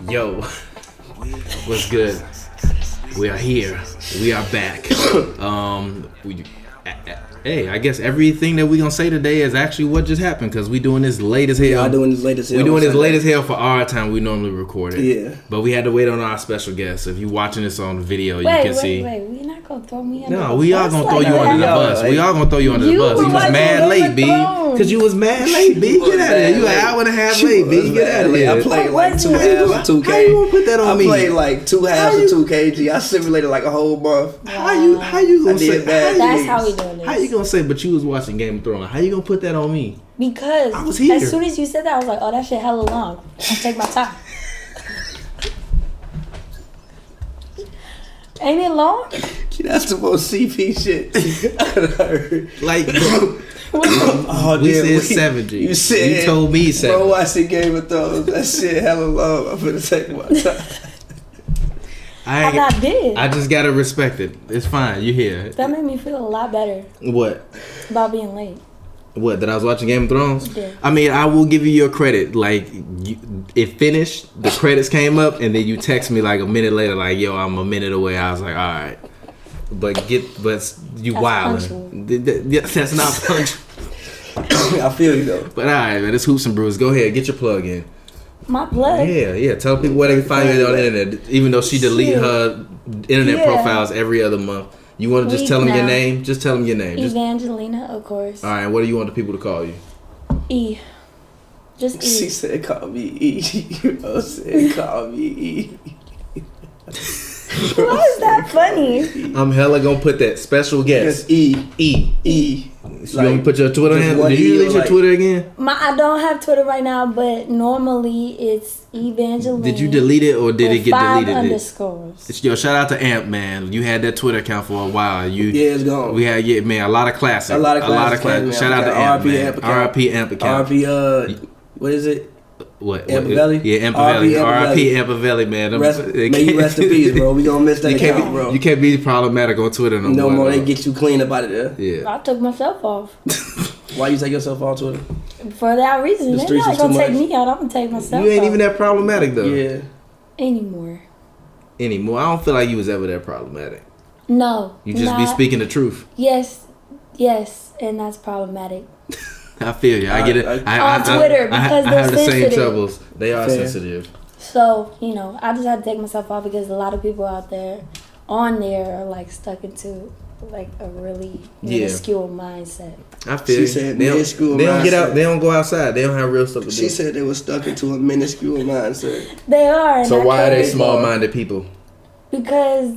Yo, what's good? We are here. We are back. Hey, I guess everything that we gonna say today is actually what just happened because we doing this late as hell. Yeah, doing this late as hell. We doing this late as hell for our time. We normally record it. Yeah. But we had to wait on our special guest. So if you watching this on video, you can see. Wait, we not gonna throw me under the bus. No, we are gonna throw you under the bus. We are gonna throw you under the bus. You was mad late, B. Because you was mad late, B. Get out of here. You an hour and a half late, B. Get out of here. I played like 2 halves of 2K. How you gonna put that on me? I played like 2 halves of 2KG. I simulated like a whole month. How you gonna say? That's how we doing this. How you gonna say? But you was watching Game of Thrones. How you gonna put that on me? Because I was here. As soon as you said that, I was like, oh, that shit hella long. I'll take my time. Ain't it long? That's the most CP shit I heard. Like, oh, we damn, said 70. You said, you told me 70. Bro, I said Game of Thrones. That shit hella long. I'm gonna take my time. I did. I just gotta respect it. It's fine. You here? That made me feel a lot better. What? About being late. What? That I was watching Game of Thrones? Yeah. I mean, I will give you your credit. Like, it finished. The credits came up, and then you text me like a minute later, like, "Yo, I'm a minute away." I was like, "All right." But you wildin'. That's not punch. I feel you though. But all right, man. It's Hoops and Brews. Go ahead, get your plug in. My plug. Yeah. Tell people where they can find you on the internet. Even though she delete her internet profiles every other month. You want to just tell them your name? Just tell them your name. Evangelina, of course. All right. What do you want the people to call you? E. Just E. She said, "Call me E." I said, "Call me E." Why is that funny? I'm hella gonna put that special guest. E. You gonna put your Twitter handle? Did you delete your Twitter again? I don't have Twitter right now, but normally it's Evangelina. Did you delete it or did it get deleted? 5 underscores. Yo, shout out to Amp, man. You had that Twitter account for a while. It's gone. We had a lot of classics. A lot of classics. Shout out to Amp, man. RP Amp account. RP what is it? What? Ampavelli? Yeah, Ampavelli. R.I.P. Ampavelli, man. May you rest in peace, bro. We gonna miss that account, bro. You can't be problematic on Twitter no more. They get you clean about it there. Yeah. I took myself off. Why you take yourself off Twitter? For that reason. They're not gonna take me out. I'm gonna take myself off. You ain't even that problematic, though. Yeah. Anymore. I don't feel like you was ever that problematic. No. You just be speaking the truth. Yes, and that's problematic. I feel you. I get it. On Twitter, because I they're have the sensitive. same troubles. They are sensitive. So, I just had to take myself off because a lot of people out there on there are like stuck into like a really minuscule mindset. I feel she said minuscule mindset. They don't get out. They don't go outside. They don't have real stuff to do. She said they were stuck into a minuscule mindset. They are. So why are they small-minded people? Because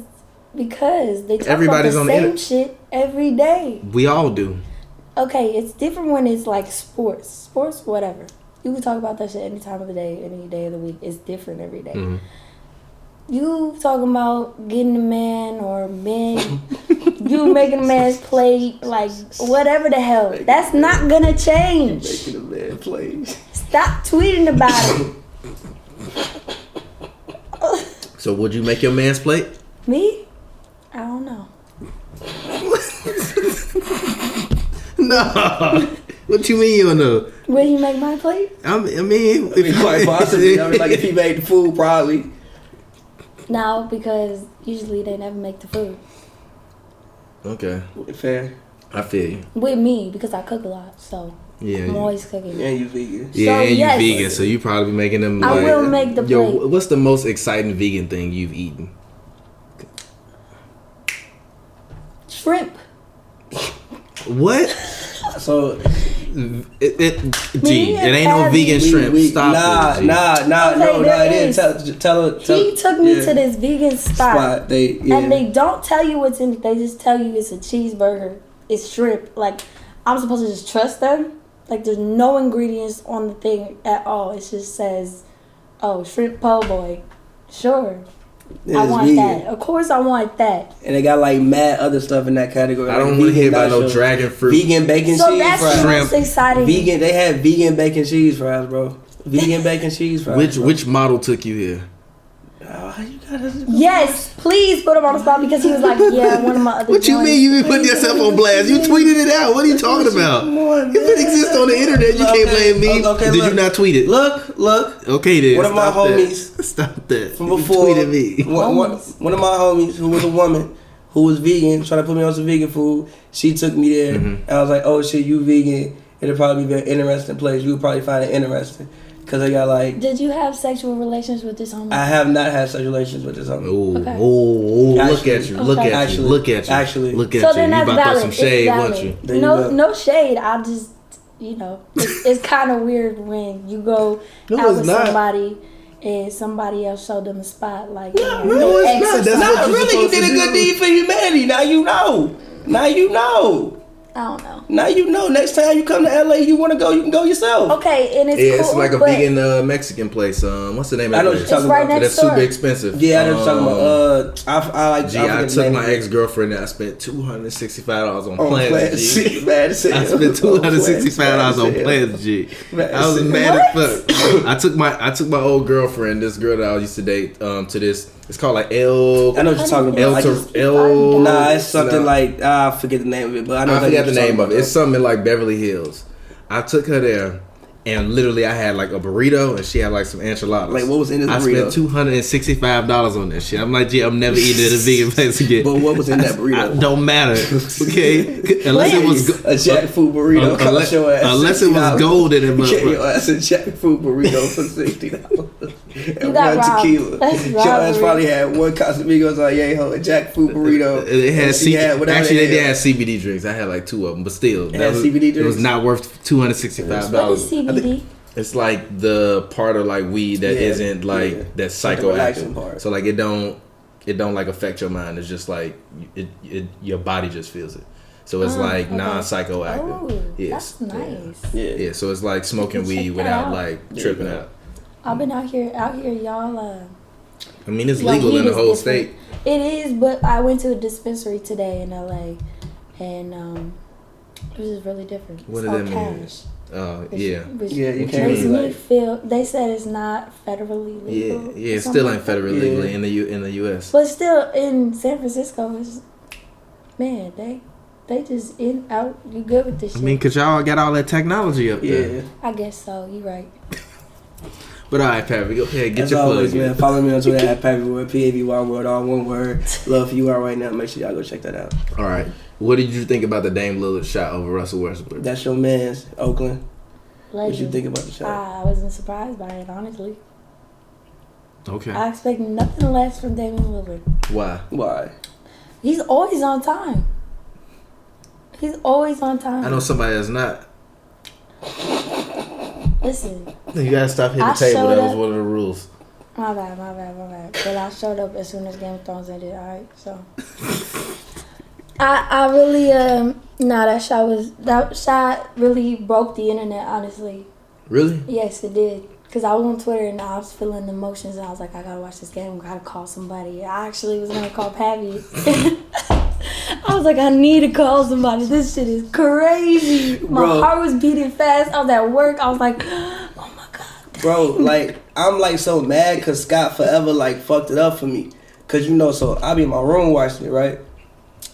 they talk about the same shit every day. We all do. Okay, it's different when it's like sports. Sports, whatever. You can talk about that shit any time of the day, any day of the week. It's different every day. Mm-hmm. You talking about getting a man or men, you making a man's plate, like whatever the hell. That's not gonna change. Making a man plate. Stop tweeting about it. So would you make your man's plate? Me? I don't know. No. What you mean you don't know? Will he make my plate? I mean, quite possibly. Like if he made the food, probably. No, because usually they never make the food. Okay. Fair. I feel you. With me, because I cook a lot, so I'm always cooking. And you vegan. Yeah, so, and you vegan, so you probably be making them. I will make the plate. Yo, what's the most exciting vegan thing you've eaten? Shrimp. What? So it ain't no vegan shrimp. Stop it. Nah, it is. Tell her. He took me to this vegan spot. And they don't tell you what's in it. They just tell you it's a cheeseburger. It's shrimp. Like, I'm supposed to just trust them. Like, there's no ingredients on the thing at all. It just says, shrimp po' boy. Sure. I want vegan. That. Of course I want that. And they got like mad other stuff in that category. I don't want to hear about no dragon fruit. Vegan bacon cheese fries. So that's the most exciting. Vegan. They had vegan bacon cheese fries, bro. Vegan bacon cheese fries. Which model took you here? How you Yes, please put him on the spot because he was like, yeah, one of my other. What you mean you be putting yourself on blast? You tweeted it out. What are you talking about? If it exists on the internet, you can't blame me. Okay, Did you not tweet it? Look. Okay then. One of my homies. Stop that. From before. You tweeted me. One of my homies who was a woman who was vegan, trying to put me on some vegan food. She took me there, and I was like, "Oh shit, you vegan? It'll probably be a very interesting place. You would probably find it interesting." Because I got like... Did you have sexual relations with this homie? I have not had sexual relations with this homie. Oh, Okay. Look at you. Look at you. Look at you. Actually. Look at So you. then You that's about to throw valid. some shade, It's weren't you? valid. There you go. No shade. I just, it's kind of weird when you go No, out it's with not. somebody and somebody else showed them a spot. Like, No, it's not. That's what you're Really, you supposed did to a good do. deed for humanity. Now you know. I don't know. Now you know. Next time you come to LA, you want to go, you can go yourself. Okay, and it's Yeah, cool. it's like a but vegan Mexican place. What's the name of I know that what place? you're It's talking right about. next That's door. super expensive. Yeah, I know what you're talking about. I like. Gee, I I forget the took name my of it. ex-girlfriend and I spent $265 on On Plans Plans G. G. Mad as hell. I spent $265 on Mad as Plans G. Mad I was as mad hell. as fuck. I took my old girlfriend, this girl that I used to date, to this. It's called like I know what you're talking about. Nah, it's something like I forget the name of it, but I know. I what forgot the you're name talking of it. It's something like Beverly Hills. I took her there, and literally I had like a burrito, and she had like some enchiladas. Like, what was in this I burrito? spent $265 on that shit. I'm like, gee, I'm never eating at a vegan place again. But what was in that burrito? Don't matter, okay? Unless it was a jackfruit burrito. unless, Your ass unless it was $60. golden and Get your motherfucker. ass a jackfruit burrito for $60. You got robbed. Tequila. That's Your ass robbery. probably had one Casamigos on Yeho, a jackfruit burrito. It had and she had whatever actually they the did hell. have CBD drinks. I had like 2 of them, but still, It had CBD It was drinks? not worth What is $265. CBD? It's like the part of like weed that Yeah, isn't like yeah. that's Like the relaxing psychoactive. part. So like it don't like affect your mind. It's just like your body just feels it. So it's like okay. non-psychoactive. Oh, Yes. that's nice. Yeah. So it's like smoking Check weed that without out. like tripping out. I've been out here, y'all. I mean, it's Yo, legal weed in the is whole different. state. It is, but I went to a dispensary today in LA, and it was just really different. What It's does that all mean? cash. Yeah. Yeah, you Which can't makes really, me like- feel. They said it's not federally Yeah. legal. Yeah. or It something still ain't like that. federally legal in the U.S. But still, in San Francisco, it's, man, they just in out. You good with this I shit? mean, cause y'all got all that technology up there. Yeah. I guess so. You right. But all right, Pavy, go ahead, get As your always, plug in. man, follow me on Twitter at Pavy Word, Pavy Word, all one word. Love for you all right now. Make sure y'all go check that out. All right. What did you think about the Dame Lillard shot over Russell Westbrook? That's your man's Oakland. What Legend. you think about the shot? I wasn't surprised by it, honestly. Okay. I expect nothing less from Damian Lillard. Why? Why? He's always on time. He's always on time. I know somebody that's not. Listen, You gotta stop hitting I the table. showed That was up- one of the rules. my bad. But I showed up as soon as Game of Thrones ended, alright? So. I really, that shot really broke the internet, honestly. Really? Yes, it did. Because I was on Twitter and I was feeling the emotions and I was like, I gotta watch this game, I gotta call somebody. I actually was gonna call Pavy. I was like, I need to call somebody. This shit is crazy. My Bro. heart was beating fast. I was at work. I was like, oh my God. Bro, like, I'm like so mad because Scott forever like fucked it up for me. Cause so I be in my room watching it, right?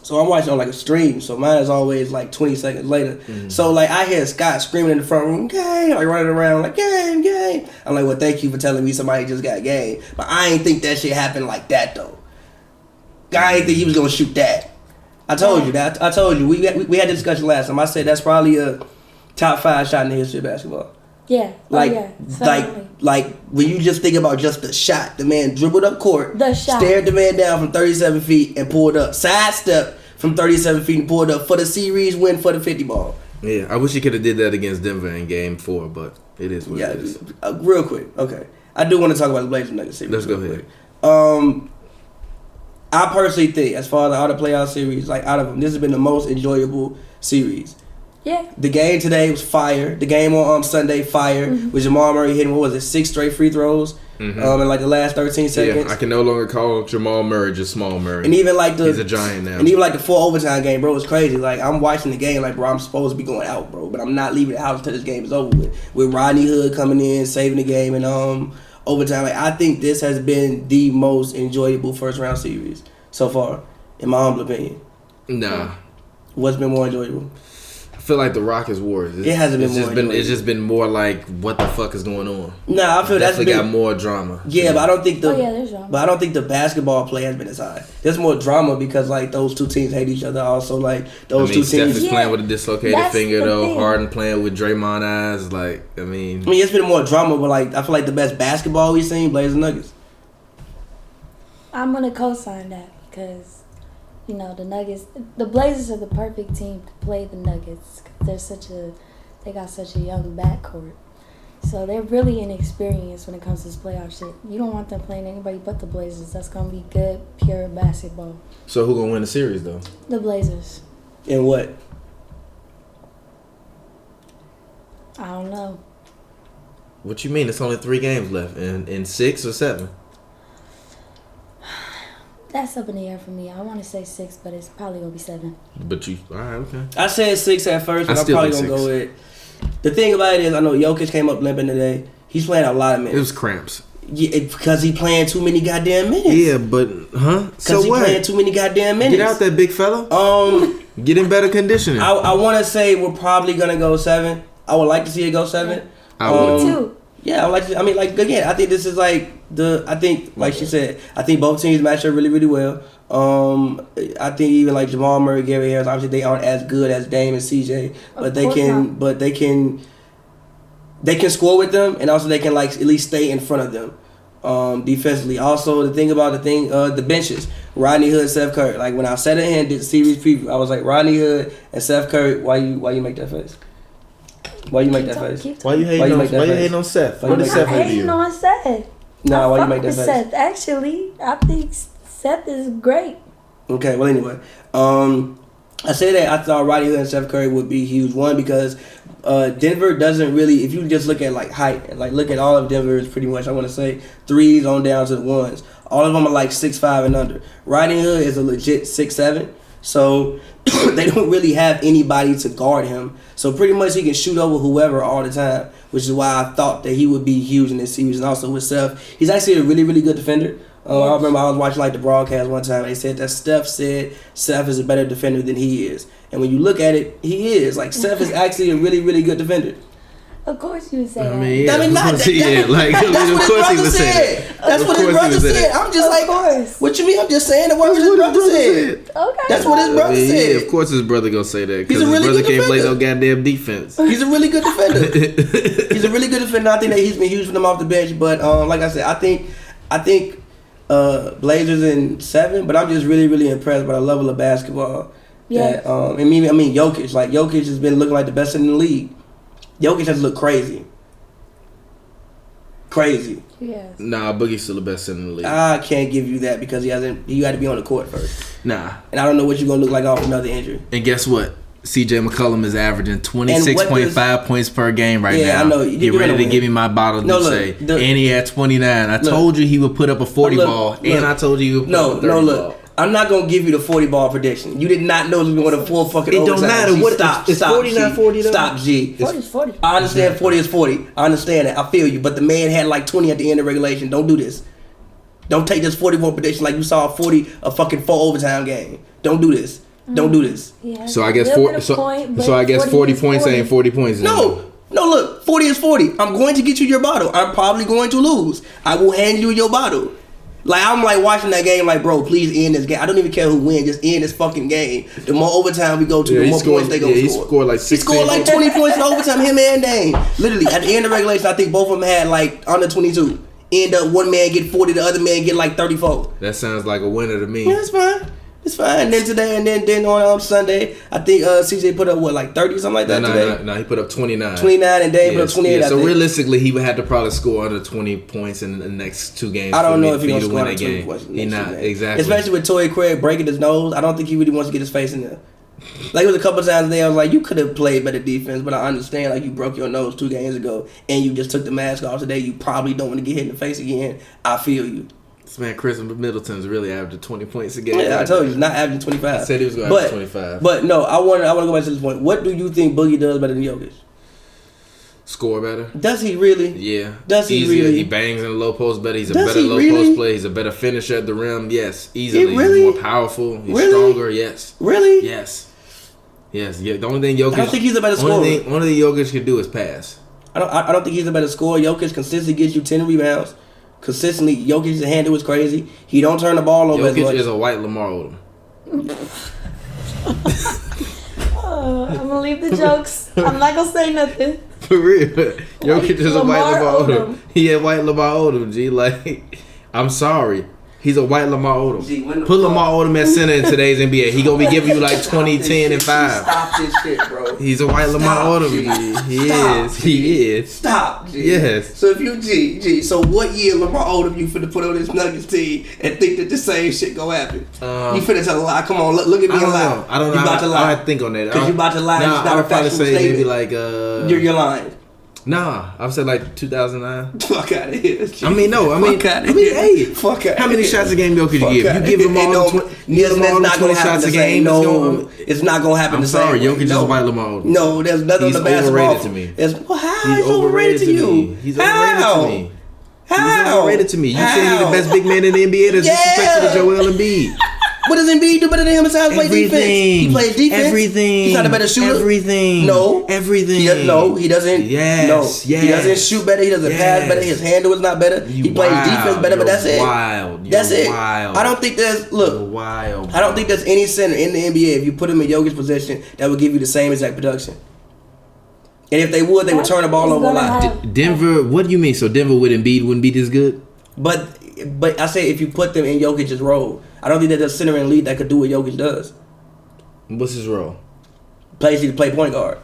So I'm watching on like a stream, so mine is always like 20 seconds later. So like I hear Scott screaming in the front room, game, like running around like game. I'm like, well, thank you for telling me somebody just got game. But I ain't think that shit happened like that though. I ain't think he was gonna shoot that. I told you that. I told you we had this discussion last time. I said that's probably a top 5 shot in the history of basketball. Yeah. Like, Certainly. like when you just think about just the shot, the man dribbled up court, The shot. stared the man down from 37 feet and pulled up, sidestep from 37 feet and pulled up for the series win for the 50 ball. Yeah, I wish he could have did that against Denver in Game 4, but it is what it is. Real quick, okay. I do want to talk about the Blazers Nuggets series. Let's go real ahead. quick. I personally think, as far as all the playoff series, like out of them, this has been the most enjoyable series. Yeah. The game today was fire. The game on Sunday, fire. With Jamal Murray hitting, 6 straight free throws in like the last 13 seconds. Yeah, I can no longer call Jamal Murray just Small Murray. And even like he's a giant now. And even like the 4 overtime game, bro, it's crazy. Like I'm watching the game, like bro, I'm supposed to be going out, bro, but I'm not leaving the house until this game is over with. With Rodney Hood coming in, saving the game, and overtime. Like, I think this has been the most enjoyable first round series so far, in my humble opinion. Nah. What's been more enjoyable? I feel like the Rockets Warriors. It hasn't been more enjoyable. It's just been more like, what the fuck is going on? Nah, I feel that's definitely got more drama. Yeah, but I don't think there's drama. But I don't think the basketball play has been as high. There's more drama because like those two teams hate each other. Also, like those two Steph teams. is playing with a dislocated finger though. Thing. Harden playing with Draymond eyes. Like, I mean, it's been more drama, but like I feel like the best basketball we've seen, Blazers Nuggets. I'm gonna co-sign that because. You know, the Nuggets, the Blazers are the perfect team to play the Nuggets. They got such a young backcourt. So they're really inexperienced when it comes to this playoff shit. You don't want them playing anybody but the Blazers. That's going to be good, pure basketball. So who going to win the series, though? The Blazers. In what? I don't know. What you mean? It's only 3 games left in 6 or 7? That's up in the air for me. I want to say 6, but it's probably going to be 7. But you, all right, okay. I said 6 at first, but I'm still probably think going to 6. go with... The thing about it is, I know Jokic came up limping today. He's playing a lot of minutes. It was cramps. Yeah, because he playing too many goddamn minutes. Yeah, but, Because he playing too many goddamn minutes. Get out there, big fella. Get in better conditioning. I want to say we're probably going to go 7. I would like to see it go 7. I would too. Yeah, I would like to... I mean, like, again, I think this is like I think, like she said, I think both teams match up really, really well. I think even like Jamal Murray, Gary Harris, obviously they aren't as good as Dame and CJ, but they can score with them, and also they can like at least stay in front of them defensively. Also, the benches, Rodney Hood, Steph Curry. Like when I said it and did the series preview, I was like Rodney Hood and Steph Curry. Why you make that face? Why you make that face? Why you hating on Seth? I'm not hating on Seth. Nah, why you make that face? Seth, actually, I think Seth is great. Okay, well anyway, I say that I thought Rodney Hood and Steph Curry would be huge. One, because Denver doesn't really, if you just look at like height and like look at all of Denver's pretty much, I want to say 3s on down to the 1s. All of them are like 6'5" and under. Rodney Hood is a legit 6'7", so they don't really have anybody to guard him. So pretty much he can shoot over whoever all the time, which is why I thought that he would be huge in this series. And also with Steph, he's actually a really, really good defender. I remember I was watching like the broadcast one time. They said that Steph said Steph is a better defender than he is. And when you look at it, he is. Like Steph is actually a really, really good defender. Of course you would say that. Yeah. I mean, not that. Yeah, like, that's what his brother said. That's what his brother said. I'm just like, what you mean? I'm just saying the words his brother said. Okay. That's what his brother said. Yeah, of course his brother gonna say that because He's a really his brother good can't play defender. no goddamn defense. He's a really good defender. He's a really good defender. I think that he's been huge for them off the bench. But like I said, I think Blazers in 7. But I'm just really, really impressed by the level of basketball. Yeah. That, I mean, Jokic. Like Jokic has been looking like the best in the league. Jokic has looked crazy. Crazy. Yes. Nah, Boogie's still the best in the league. I can't give you that because you got to be on the court first. Nah. And I don't know what you're gonna look like off another injury. And guess what? CJ McCollum is averaging 26.5 points per game right now. Yeah, I know. Get ready to give me my bottle to say. And he had 29. I told you he would put up a 40 ball, and I told you he would put up a 30 ball. I'm not gonna give you the 40 ball prediction. You did not know it was going to 4 fucking overtime. It don't matter. G, What? Stop. It's 49, 40 though. Stop, G. 40 is 40. I understand 40 is 40. I understand that. I feel you. But the man had like 20 at the end of regulation. Don't do this. Don't take this 41 prediction like you saw a fucking 4 overtime game. Don't do this. Don't do this. Yeah. So I guess 40 points ain't 40 points. No, look, 40 is 40. I'm going to get you your bottle. I'm probably going to lose. I will hand you your bottle. Like, I'm like watching that game like, bro, please end this game. I don't even care who wins. Just end this fucking game. The more overtime we go to, the more points they go score. He scored like 16. He scored like 20 points in overtime, him and Dame. Literally, at the end of regulation, I think both of them had like under 22. End up one man get 40, the other man get like 34. That sounds like a winner to me. Yeah, it's fine. It's fine. And then today, and then on Sunday, I think CJ put up like 30 something like that today. No, he put up 29. 29 and Dame put up 28. Yeah, so I think. realistically, he would have to probably score under 20 points in the next 2 games. I don't know if he's he's going going to to win a score game. under 20 points. He not exactly. Especially with Torrey Craig breaking his nose, I don't think he really wants to get his face in there. Like, it was a couple times there, I was like, you could have played better defense, but I understand, like, you broke your nose 2 games ago, and you just took the mask off today. You probably don't want to get hit in the face again. I feel you. This man, Chris Middleton's really averaging 20 points a game. Yeah, I told you, he's not averaging 25. I said he was going to average 25. But no, I want to go back to this point. What do you think Boogie does better than Jokic? Score better. Does he really? Yeah. Does he Easier. really? He bangs in the low post better. He's a Does better he low really? post player. He's a better finisher at the rim. Yes, easily. really? He's more powerful. He's Really? stronger. Yes. Really? Yes. Yes. Yeah. The only thing Jokic. I don't think he's a better scorer. Only thing Jokic can do is pass. I don't think he's a better scorer. Jokic consistently gets you 10 rebounds. Consistently, Jokic's handle is crazy. He don't turn the ball over as Jokic much. is a white Lamar Odom. I'm gonna leave the jokes. I'm not gonna say nothing. For real. Jokic is a white Lamar Lamar Odom. Odom. He a white Lamar Odom, G. Like, I'm sorry. He's a white Lamar Odom. Gee, when the Put fuck- Lamar Odom at center in today's NBA. He gonna be giving you like 20, 10, and 5. Stop this shit, bro. He's a white Lamar Stop, Odom, G. G. He Stop, is. G. He is. Stop, G. Yes. So if you so what year Lamar Odom you finna put on this Nuggets team and think that the same shit gonna happen? You finna tell a lie? Come on, look at me I and don't lie. know. I don't know. You about to I lie? have to think on that. Because you about to lie. Nah, It's not I a would probably factual say maybe statement. like You're lying. Nah, I've said like 2009. Fuck out of here. G. I mean, no. I mean, Fuck outta I mean, here. hey. Fuck outta How many here. shots a game, Bill, could you Fuck give? outta You give them here. all No, the 20 that's not gonna happen the same. No, it's not gonna happen I'm the same. sorry, way. Jokic is No. a white Lamar Odom. No, there's nothing He's on the basketball. overrated to me. Well, how He's is overrated to you? me. He's overrated How? to me. How? He's overrated to me. You saying he's the How? best big man in the NBA? That's disrespectful to Joel Embiid. What does Embiid do better than him besides play defense? He plays defense. Everything. He's not a better shooter. Everything. No. Everything. He doesn't. No, he doesn't. Yes. No. Yes. He doesn't shoot better. He doesn't pass better. His handle is not better. He plays defense better, but that's it. Wild. That's it. Wild. I don't think there's You're wild. I don't think there's any center in the NBA if you put him in Jokic's position that would give you the same exact production. And if they would, they would turn the ball over a lot. Denver. What do you mean? So Denver with Embiid wouldn't be this good? But I say if you put them in Jokic's role, I don't think that there's a center in the league that could do what Jokic does. What's his role? He play point guard.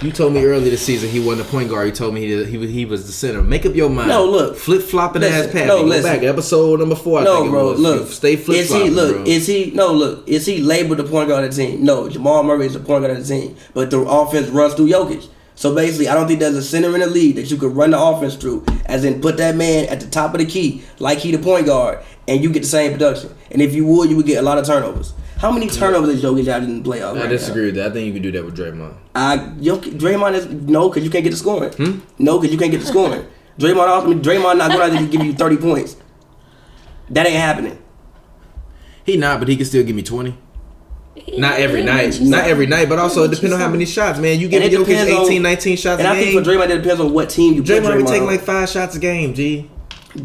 You told me earlier this season he wasn't a point guard. You told me he was the center. Make up your mind. No, look. Flip flopping ass Pavy. No, Go listen. back episode number 4. I No, think bro. it was. Look, Stay flip flopping, bro. Is he labeled the point guard of the team? No, Jamal Murray is the point guard of the team, but the offense runs through Jokic. So basically, I don't think there's a center in the league that you could run the offense through, as in put that man at the top of the key, like he the point guard, and you get the same production. And if you would get a lot of turnovers. How many turnovers does Jokic have in the playoffs? I disagree with that. I think you can do that with Draymond. Draymond is no, because you can't get the scoring. No, because you can't get the scoring. Draymond not going out there to give you 30 points. That ain't happening. He not, but he can still give me 20. Not every He night. makes you Not every something. night, but also it He depends on how makes many you shots, man. You give And it Jokic depends 18, on- 19 shots And a I think game. for Draymond, it depends on what team you put Draymond be Draymond taking on. like 5 shots a game, G.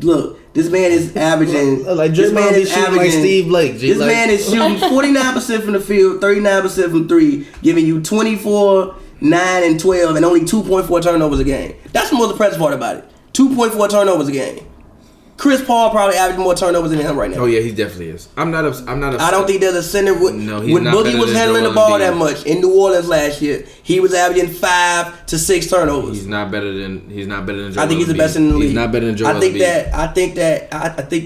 Look, this man is averaging. Like this man Draymond be is shooting like averaging- Steve Blake, G. This Like, man is shooting 49% from the field, 39% from 3, giving you 24, 9, and 12, and only 2.4 turnovers a game. That's the most impressive part about it. 2.4 turnovers a game. Chris Paul probably averaging more turnovers than him right now. Oh yeah, he definitely is. I'm not upset. I don't think there's a center when No, he's not Boogie better was than handling the Joel ball Embiid. that much in New Orleans last year. He was averaging 5 to 6 turnovers. He's not better than Joel I think he's the Embiid. best in the league. He's not better than Joel I think Embiid. I think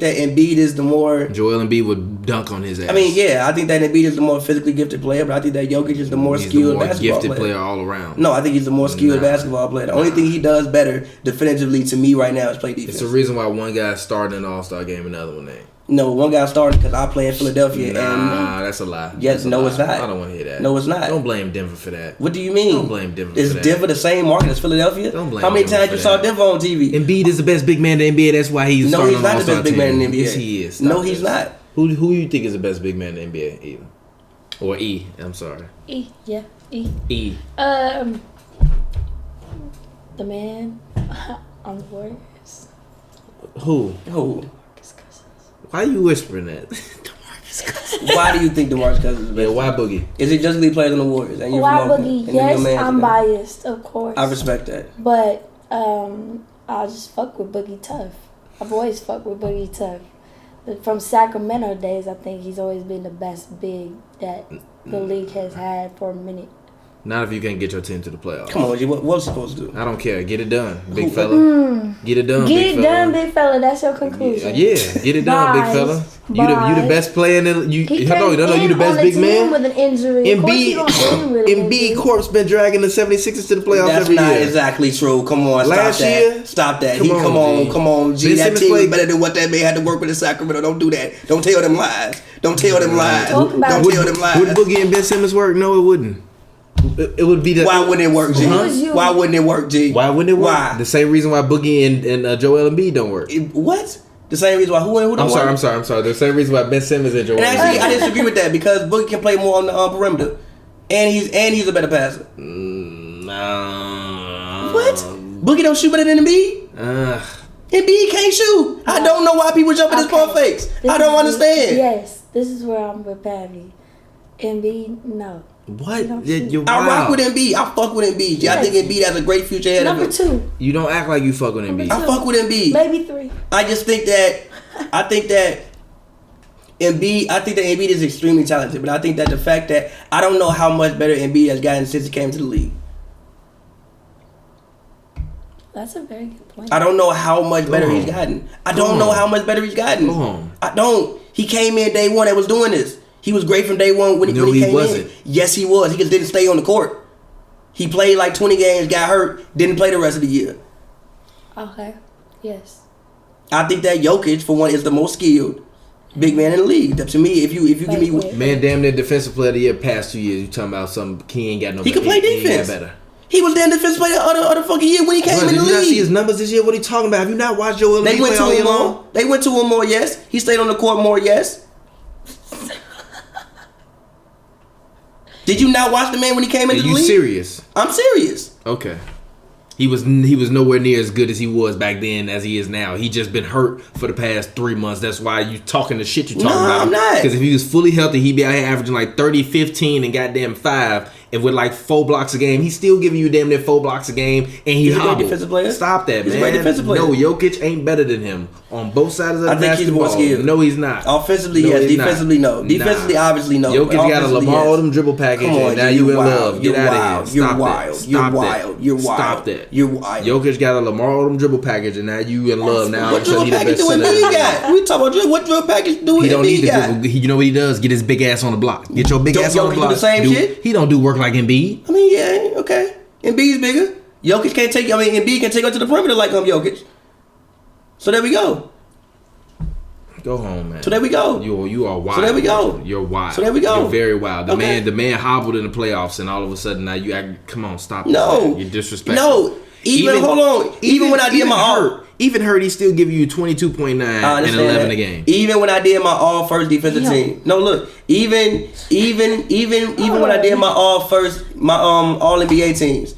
that Embiid is the more. Joel Embiid would dunk on his ass. I mean, yeah, I think that Embiid is the more physically gifted player, but I think that Jokic is the more he's skilled the more basketball gifted player. player all around. No, I think he's the more skilled Nah. basketball player. The only thing he does better definitively to me right now is play defense. It's the reason why one guy's starting an All-Star game and the other one ain't. No, one guy started because I play in Philadelphia. Nah, that's a lie. Yes, That's a no, lie. it's not. I don't want to hear that. No, it's not. Don't blame Denver for that. What do you mean? Don't blame Denver Is for that. Denver the same market as Philadelphia? Don't blame How many Denver times for you saw that. Denver on TV? Embiid is the best big man in the NBA. That's why he's No, starting he's on not the All-Star best big man in the NBA. Yes, he is. No, Stop he's this. not. Who you think is the best big man in the NBA? Even or E? I'm sorry. E. E. The man on the Warriors. Who? Why are you whispering that? Why do you think DeMarcus Cousins is the best? Yeah, why Boogie? Is it just because he plays on the Warriors? And you're Why from Oakland, Boogie? and then your Yes, man's I'm there? biased, of course. I respect that. But I just fuck with Boogie tough. I've always fucked with Boogie tough. From Sacramento days, I think he's always been the best big that the league has had for a minute. Not if you can't get your team to the playoffs. Come on, G, what's he supposed to do? I don't care. Get it done, big fella. Get it done, Get big it fella. done, big fella. That's your conclusion. Yeah, get it done, big Bye. fella. You the best player in the you. He No, you the best big man. with an injury. Of course he gonna win with an Embiid injury. corpse been dragging the 76ers to the playoffs That's every not year. exactly true. Come on, Last stop that. year? Stop that. Come on, G. Come on, G. Ben That Simmons team is played- better than what that man had to work with in Sacramento. Don't do that. Don't tell them lies. Don't tell them lies. Talk about Don't it. tell them lies. Would Boogie and Ben Simmons work? No, it wouldn't. It would be the. Why wouldn't it work, G? Why wouldn't it work, G? Why wouldn't it work? Why? The same reason why Boogie and Joel Embiid don't work. What? The same reason why who don't work? I'm sorry. The same reason why Ben Simmons and Joel. And actually, I disagree with that because Boogie can play more on the perimeter, and he's a better passer. Nah. What? Boogie don't shoot better than Embiid? Embiid can't shoot. I don't know why people jump in his pump fakes. I don't understand. Yes, this is where I'm with Pavy. Embiid, no. What? I rock with Embiid. I fuck with Embiid. Yes. I think Embiid has a great future ahead of him. Number 2. You don't act like you fuck with Embiid. I fuck with Embiid. Maybe 3. I just think that Embiid is extremely talented, but I think that the fact that I don't know how much better Embiid has gotten since he came to the league. That's a very good point. I don't know how much better he's gotten. I don't know how much better he's gotten. I don't. He came in day one and was doing this. He was great from day one when he came in. Yes, he was. He just didn't stay on the court. He played like 20 games, got hurt, didn't play the rest of the year. Okay. Yes. I think that Jokic, for one, is the most skilled big man in the league. To me, if you give me man, damn near defensive player of the year past 2 years. You talking about some? He ain't got no. He can play defense. He better. He was damn defensive player of the fucking year when he came in the league. Did you not see his numbers this year? What are you talking about? Have you not watched Joel Embiid They went play all year long? more. They went to him more. Yes, he stayed on the court more. Yes. Did you not watch the man when he came into the league? Are you serious? I'm serious. Okay. He was nowhere near as good as he was back then as he is now. He just been hurt for the past 3 months. That's why you talking the shit you talking about. I'm not. Because if he was fully healthy, he'd be out here averaging like 30, 15, and goddamn 5. And with like 4 blocks a game, he's still giving you damn near 4 blocks a game. And he's a great defensive player. Stop that, He's man. a great defensive player. No, Jokic ain't better than him on both sides of the basketball. I think he's more skilled. No, he's not. Offensively, yes. Defensively, no. Defensively, obviously, no. Jokic got a Lamar Odom dribble package, and now you in love. Get out of here. You're wild. You're wild. You're wild. Stop that. You're wild. Jokic got a Lamar Odom dribble package, and now you in love. Now what dribble package do Embiid got? We talking about what dribble package do Embiid got? You know what he does? Get his big ass on the block. Get your big ass on the block. Do the same shit? He don't do work like Embiid. I mean, yeah, okay. Embiid's bigger. Jokic can't take. Embiid can take her to the perimeter like Jokic. So there we go. Go home, man. So there we go. You are wild. So there we go. You're wild. So there we go. You're very wild. The Okay. man hobbled in the playoffs, and all of a sudden now you act. Come on, stop. No, you're disrespectful. No, hold on. Even when I did my hurt, he still give you 22.9 and 11 a game. Even when I did my all first defensive team. No, look. Even when I did my all NBA teams.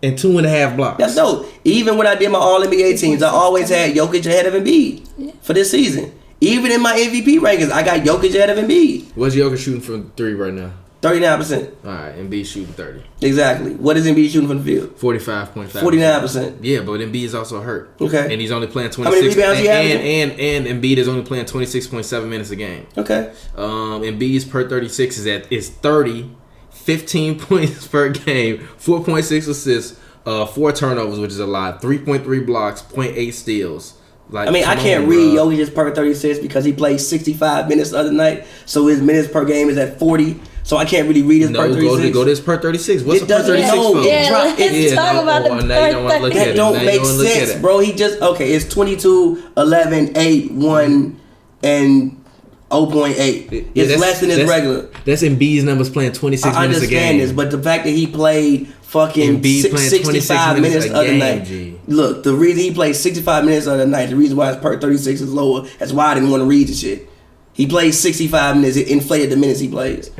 And 2.5 blocks. That's dope. Even when I did my all NBA teams, I always had Jokic ahead of Embiid for this season. Even in my MVP rankings, I got Jokic ahead of Embiid. What's Jokic shooting from 3 right now? 39%. All right, Embiid shooting 30. Exactly. What is Embiid shooting from the field? 45.5. 49%. Yeah, but Embiid is also hurt. Okay. And he's only playing 26. How many rebounds he having? And Embiid is only playing 26.7 minutes a game. Okay. Embiid's per 36 is 30, 15 points per game, 4.6 assists, 4 turnovers, which is a lot, 3.3 blocks, 0.8 steals. Like, I can't read Jokic's per 36 because he played 65 minutes the other night, so his minutes per game is at 40. So I can't really read his per 36. Go to his per 36. What's the per 36 for? Let's talk about the now you don't want to look at it. That don't make sense, bro. He just, it's 22, 11, 8, 1, and 0.8. It's less than his regular. That's Embiid's numbers playing 26 minutes a game. I understand this, but the fact that he played fucking 65 minutes the other night. Look, the reason he played 65 minutes the other night, the reason why his per 36 is lower, that's why I didn't want to read the shit. He plays 65 minutes, it inflated the minutes he plays.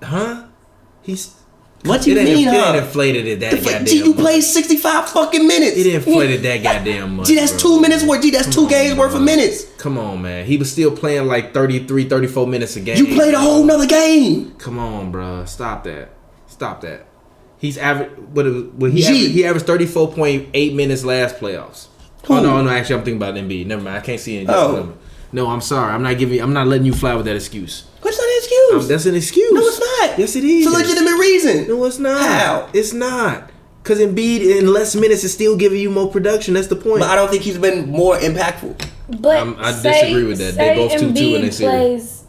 Huh? What you mean, It ain't inflated it that goddamn G, you much. played 65 fucking minutes. It inflated that goddamn much. G, that's 2 minutes worth. G, that's 2 games worth of minutes. Come on, man. He was still playing like 33, 34 minutes a game. You played a whole nother game. Come on, bro. Stop that. He's average. He averaged 34.8 minutes last playoffs. Who? Oh no, actually I'm thinking about Embiid. Never mind. I can't see it. No, I'm sorry. I'm not letting you fly with that excuse. What's not an excuse? That's an excuse. No, it's not. Yes, it is. It's a legitimate reason. No, it's not. How? It's not. Because Embiid in less minutes is still giving you more production. That's the point. But I don't think he's been more impactful. But I disagree with that. They both 2-2 in their series. Plays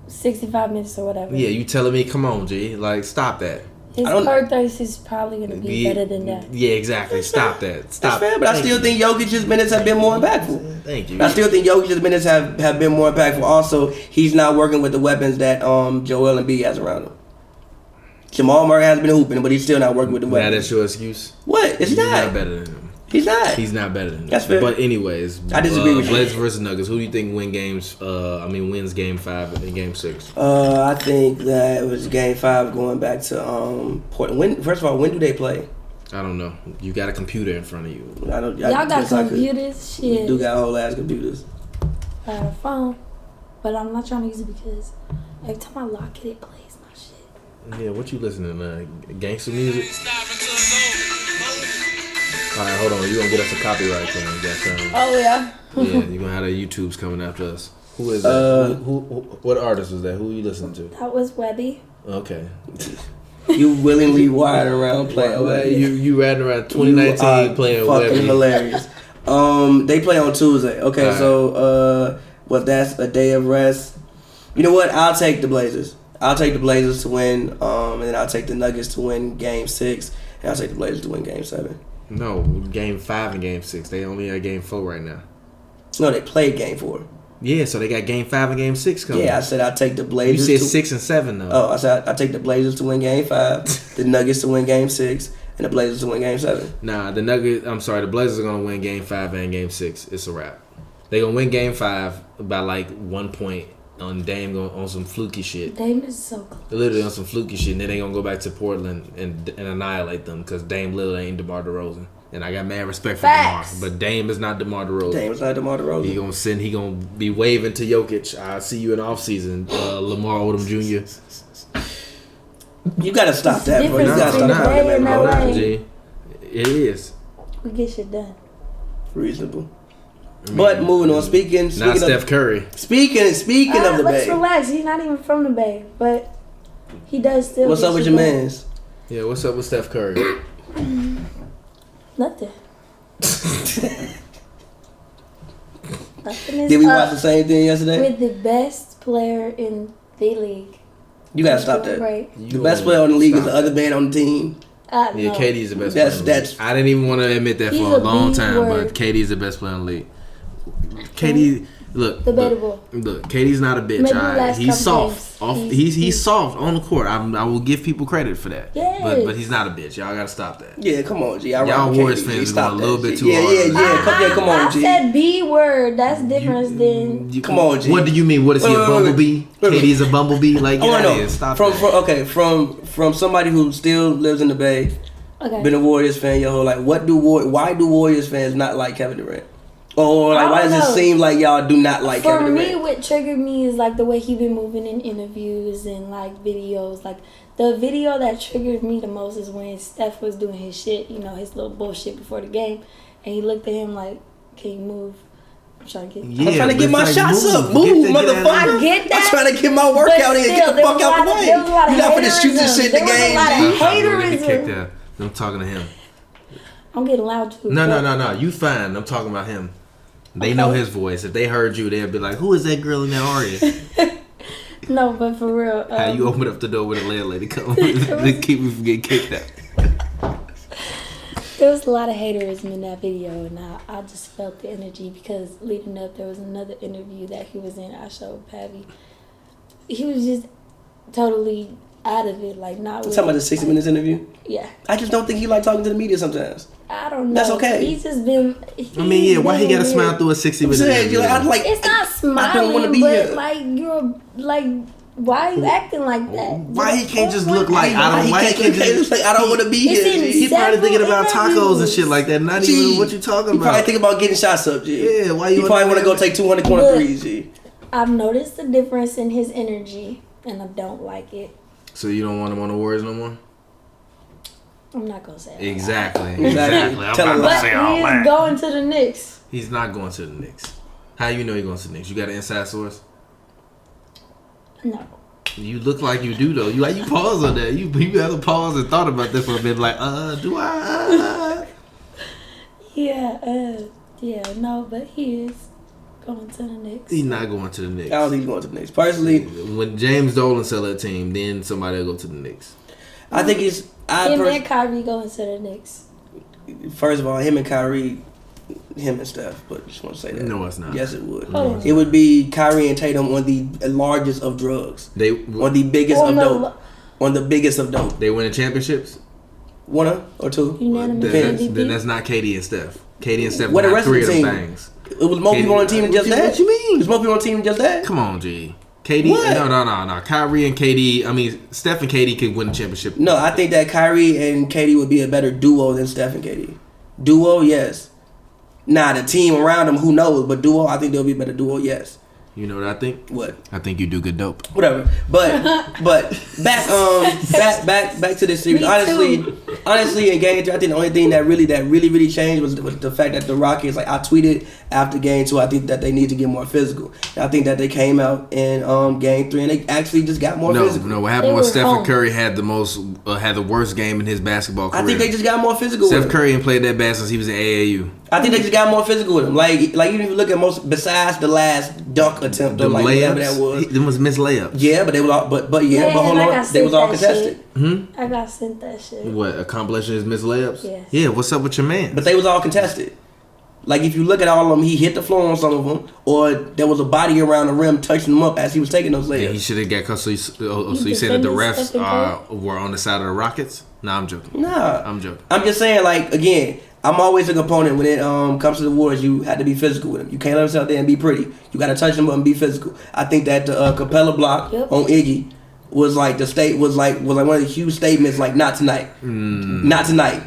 65 minutes or whatever. Yeah, you telling me? Come on, G. Like, stop that. His per 36 is probably going to be better than that. Yeah, exactly. Stop that. Stop. That's fair, but I still think Jokic's minutes have been more impactful. Thank you. I still think Jokic's minutes have been more impactful. Also, he's not working with the weapons that Joel Embiid has around him. Jamal Murray hasn't been hooping, but he's still not working with the Now weapons. that's your excuse. What? It's He's not. not better than him. He's not. He's not better than him. That's fair. But anyways, I disagree with you. Blazers versus Nuggets. Who do you think wins Game 5 and Game 6? I think that it was Game 5 going back to Portland. First of all, when do they play? I don't know. You got a computer in front of you. Y'all got computers? We Shit. do got whole ass computers. I got a phone, but I'm not trying to use it because every time I lock it, it plays my shit. Yeah, what you listening to? Gangster music? Alright, hold on. You gonna get us a copyright claim. Oh, yeah. Yeah, you gonna have the YouTubes coming after us. Who is that? Who, what artist was that? Who you listening to? That was Webby. Okay. You willingly wired around playing Webby. You riding around 2019 playing fucking Webby. hilarious. They play on Tuesday. Okay, right. So that's a day of rest. You know what? I'll take the Blazers. I'll take the Blazers to win, and then I'll take the Nuggets to win Game 6, and I'll take the Blazers to win Game 7. No, Game 5 and Game 6. They only are Game 4 right now. No, they played Game 4. Yeah, so they got Game 5 and Game 6 coming. Yeah, I said I'll take the Blazers. You said 6 and 7 though. Oh, I said I'll take the Blazers to win Game 5, the Nuggets to win Game 6, and the Blazers to win Game 7. Nah, the Blazers are gonna win Game 5 and Game 6. It's a wrap. They gonna win Game 5 by like 1 point on Dame on some fluky shit. Dame is so close. They're literally on some fluky shit, and then they gonna go back to Portland and annihilate them because Dame literally ain't DeMar DeRozan. And I got mad respect for Facts. DeMar, but Dame is not DeMar DeRozan. Dame's not DeMar DeRozan. He gonna be waving to Jokic. I'll see you in the offseason, Lamar Odom Jr. You gotta stop that, bro. You Difference gotta stop between that. LA and bro. LA. G. It is. We get shit done. Reasonable. But moving on, speaking Not of Steph Curry. speaking of the Let's Bay. relax. He's not even from the Bay, but he does still. What's get up with shit your done. mans? Yeah, what's up with Steph Curry? Nothing. Nothing is Did we up watch the same thing yesterday? with the best player in the league. You gotta stop that. Right. The best player on the league is the other man on the team. Yeah, No. KD's the best That's- player. that's- I didn't even want to admit that He's for a a long B time, word. but KD's the best player in the league. KD, look, Debatable. look, KD's not a bitch. Maybe Alright? last He's couple soft. games. He's soft on the court. I will give people credit for that. Yes. But he's not a bitch. Y'all gotta stop that. Yeah, come on, G. I Y'all rock with Warriors KD. fans G. is Stop going a little that, bit G. too Yeah, hard. yeah. Come on, I G. said B word. That's different than. Come on, G. What do you mean? What is he, a Wait, bumblebee? wait. KD's a bumblebee? Like, I wanna yeah, know. stop From that. from somebody who still lives in the Bay, Okay. been a Warriors fan your whole life. Why do Warriors fans not like Kevin Durant? Or like, I why don't does it know. seem like y'all do not like For Kevin me, Durant? what triggered me is like the way he been moving in interviews and like videos. Like the video that triggered me the most is when Steph was doing his shit, you know, his little bullshit before the game, and he looked at him like, "Can you move?" I'm trying to get. Yeah, I'm trying to but get my it's like, shots move. up. Move, Get that- motherfucker. I get that, I'm trying to get my workout in. Get the there fuck was a out lot the of- way. there was a lot of You're not finna shoot this haterism. shit in the There was a game, lot of G. I'm gonna get haterism. kicked out. I'm talking to him. I'm getting loud too. No. but- You fine. I'm talking about him. They know his voice. If they heard you, they'd be like, "Who is that girl in that audience?" No, but for real. How you open up the door with a landlady come to keep me from getting kicked out? There was a lot of haterism in that video, and I just felt the energy because leading up, there was another interview that he was in. I showed Pavy. He was just totally out of it, like not. You talking about the 60 Minutes interview? Yeah, I just don't think he like talking to the media sometimes. I don't know. That's okay. He's just been. I mean, yeah. Why he got to been smile weird. through a 60 I'm minute saying, interview? I'd like. It's not I don't wanna smiling, be but here. like you're like, why are you acting like that? Why he can't just look like Why he can't just like I don't want to be It's here? in G. He probably thinking about Several tacos and interviews. shit like that. Not G, even what you talking He about. probably think about getting shots up, G. Yeah, why He you? probably want to go take 200 corner Look. threes, G. I've noticed the difference in his energy, and I don't like it. So you don't want him on the Warriors no more? I'm not gonna say that. Exactly. Exactly. I'm Tell not him gonna But say he all is that. going to the Knicks. He's not going to the Knicks. How you know he's going to the Knicks? You got an inside source? No. You look like you do though. You pause on that. You have to pause and thought about this for a bit. Like, do I? Yeah, no, but he is going to the Knicks. He's not going to the Knicks. I don't think he's going to the Knicks. Personally, When James Dolan sell a team, then somebody will go to the Knicks. I think it's. Him and Kyrie going to the Knicks. First of all, him and Kyrie, him and Steph, but just want to say that. No, it's not. Yes, it would. Oh. It would be Kyrie and Tatum on the largest of drugs. They On the biggest On of the dope. on the biggest of dope. They winning championships? One or two. Unanimous Then MVP. that's not KD and Steph. KD and Steph What the won rest of 3 the of them team? things. It was more people on the team than just that. What you mean? There's more people on the team than just that. Come on, G. KD? What? No. Kyrie and KD. I mean, Steph and KD could win the championship. No, I think that Kyrie and KD would be a better duo than Steph and KD. Duo, yes. Nah, the team around them, who knows? But duo, I think they'll be a better duo, yes. You know what I think? What? I think you do good dope. Whatever. But back to this series. Honestly, in game 3, I think the only thing that really changed was the fact that the Rockets, like I tweeted after game 2, I think that they need to get more physical. And I think that they came out in game 3 and they actually just got more physical. No, what happened was Stephen Curry had the worst game in his basketball career. I think they just got more physical with him. Steph Curry ain't played that bad since he was in AAU. I think they just got more physical with him. Like even if you look at besides the last dunk attempt or like whatever that was. Them was missed layups. Yeah, but they was all but hold on, they was all contested. I got sent that shit. What, a compilation of his missed layups? Yes. Yeah, what's up with your man? But they was all contested. Like if you look at all of them, he hit the floor on some of them, or there was a body around the rim touching him up as he was taking those layups. Yeah, he should have got cut. So you saying that the refs were on the side of the Rockets? Nah, I'm joking. Nah, I'm joking. I'm just saying, like, again, I'm always a component when it comes to the Warriors. You have to be physical with them. You can't let them sit out there and be pretty. You got to touch them up and be physical. I think that the Capella block on Iggy was like was like one of the huge statements. Like, not tonight, not tonight,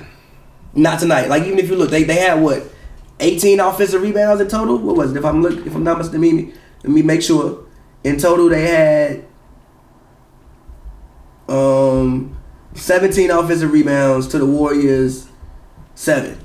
not tonight. Like even if you look, they had what 18 offensive rebounds in total. What was it? If I'm not mistaken, let me make sure. In total, they had 17 offensive rebounds to the Warriors 7.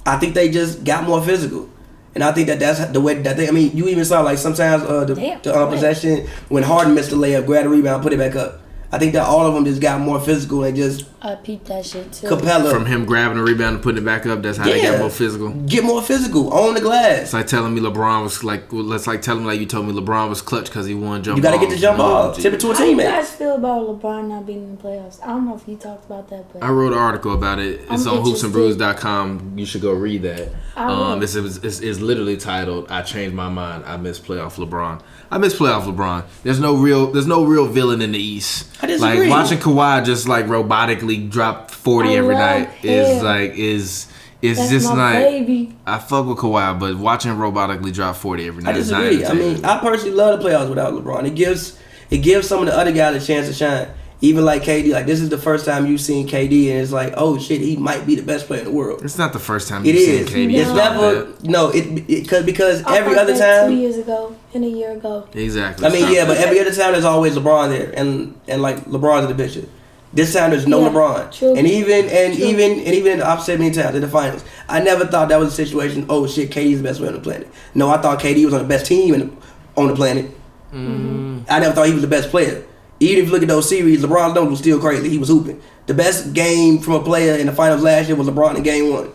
I think they just got more physical, and I think that's the way that they. I mean, you even saw like sometimes the possession when Harden missed the layup, grabbed a rebound, put it back up. I think that all of them just got more physical and just. I peeped that shit too. Capella from him grabbing a rebound and putting it back up. That's how they got more physical. Get more physical on the glass. It's like telling me LeBron was like. Let's like tell him like you told me LeBron was clutch because he won jump. You gotta get the jump ball. Tip it to a teammate. How do you guys feel about LeBron not being in the playoffs? I don't know if you talked about that, but I wrote an article about it. It's on HoopsNBrews.com. You should go read that. It's literally titled "I Changed My Mind. I Miss Playoff LeBron." I miss playoff LeBron. There's no real villain in the East. I disagree. Like watching Kawhi just like robotically drop 40 every night is just like baby. I fuck with Kawhi, but watching robotically drop 40 every night. I disagree. I mean, I personally love the playoffs without LeBron. It gives some of the other guys a chance to shine. Even like KD, like this is the first time you've seen KD, and it's like, oh shit, he might be the best player in the world. It's not the first time you've seen KD. It's never because every other time. 2 years ago and a year ago. Exactly. I mean, but every other time there's always LeBron there, and like LeBron's in the picture. This time there's no LeBron, true. and even in the opposite many times in the finals, I never thought that was a situation. Oh shit, KD's the best player on the planet. No, I thought KD was on the best team on the planet. Mm-hmm. I never thought he was the best player. Even if you look at those series, LeBron's numbers was still crazy. He was hooping. The best game from a player in the finals last year was LeBron in game 1.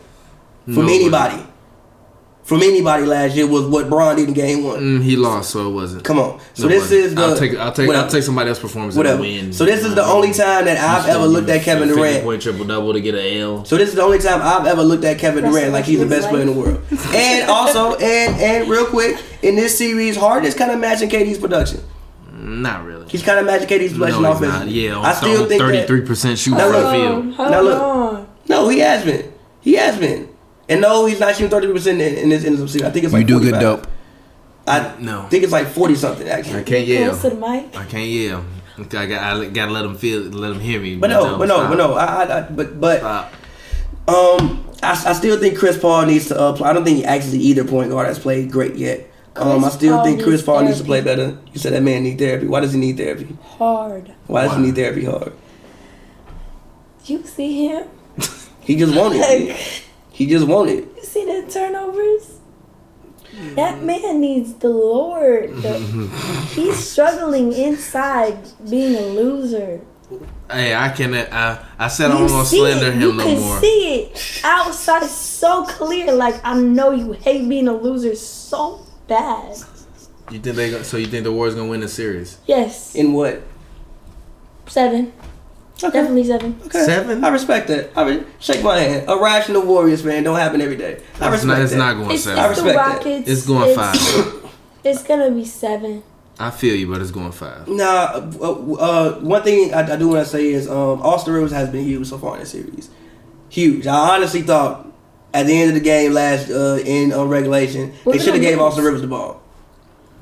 From anybody last year was what Bron did in game 1. He lost, so it wasn't. Come on. So this is the. I'll take somebody else's performance and win. So this is the only time that I've ever looked at Kevin Durant. 50-point triple-double to get an L. So this is the only time I've ever looked at Kevin Durant like he's the best player in the world. And also, and real quick, in this series, Harden is kind of matching KD's production. Not really. He's kind of matching KD's production offensively. Yeah, I still think 33% shooting from the field. Now look. No, he has been. And no, he's not shooting 33% in this series. I think it's like 45. You do good dope. I think it's like 40 something actually. I can't yell. Close to the mic. I can't yell. I gotta let him hear me. But I still think Chris Paul needs to I don't think actually either point guard has played great yet. I still think Chris Paul needs to play better. You said that man needs therapy. Why does he need therapy? Hard. Why does he need therapy hard? You see him? He just wanted it. He just wanted it. You see the turnovers? That man needs the Lord. He's struggling inside being a loser. Hey, I said I don't want to slander him no more. You can see it outside so clear. Like, I know you hate being a loser so bad. You think the Warriors gonna win the series? Yes. In what? 7. Okay. Definitely 7. Okay. 7? I respect that. Shake my hand. A rational Warriors fan don't happen every day. I respect that. It's not going 7. I respect Rockets, that. It's going 5. It's gonna be 7. I feel you, but it's going 5. Nah, one thing I do want to say is Austin Rivers has been huge so far in the series. Huge. I honestly thought at the end of the game in regulation, they should have gave Austin Rivers the ball.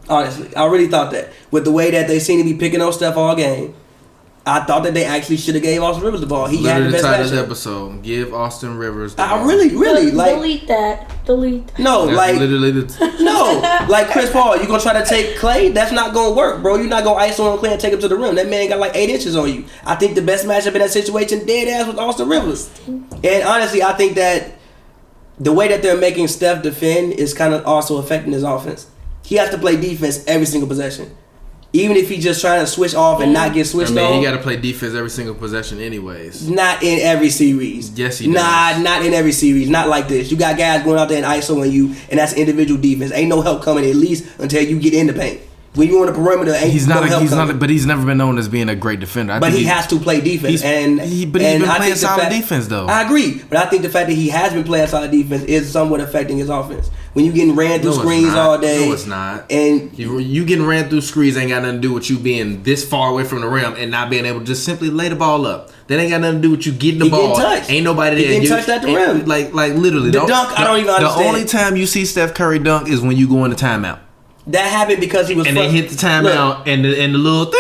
Honestly, I really thought that. With the way that they seem to be picking on Steph all game, I thought that they actually should have gave Austin Rivers the ball. He had the best matchup. This episode, give Austin Rivers the ball. Really like delete that. Delete. No, that's like literally no, like Chris Paul. You gonna try to take Clay? That's not gonna work, bro. You're not gonna iso on Clay and take him to the rim. That man got like 8 inches on you. I think the best matchup in that situation, dead ass, was Austin Rivers. And honestly, I think that the way that they're making Steph defend is kind of also affecting his offense. He has to play defense every single possession. Even if he's just trying to switch off and not get switched on. He got to play defense every single possession anyways. Not in every series. Yes, he does. Nah, not in every series. Not like this. You got guys going out there and isoing you, and that's individual defense. Ain't no help coming at least until you get in the paint. When you on the perimeter, he's not. But he's never been known as being a great defender. But he has to play defense, but he's been playing solid defense though. I agree, but I think the fact that he has been playing solid defense is somewhat affecting his offense. When you getting ran through screens all day, no, it's not. And you getting ran through screens ain't got nothing to do with you being this far away from the rim and not being able to just simply lay the ball up. That ain't got nothing to do with you getting the ball. Ain't nobody there. Getting touched at the rim. Like literally. The dunk, I don't even understand. The only time you see Steph Curry dunk is when you go into timeout. That happened because he was. And they hit the timeout and the little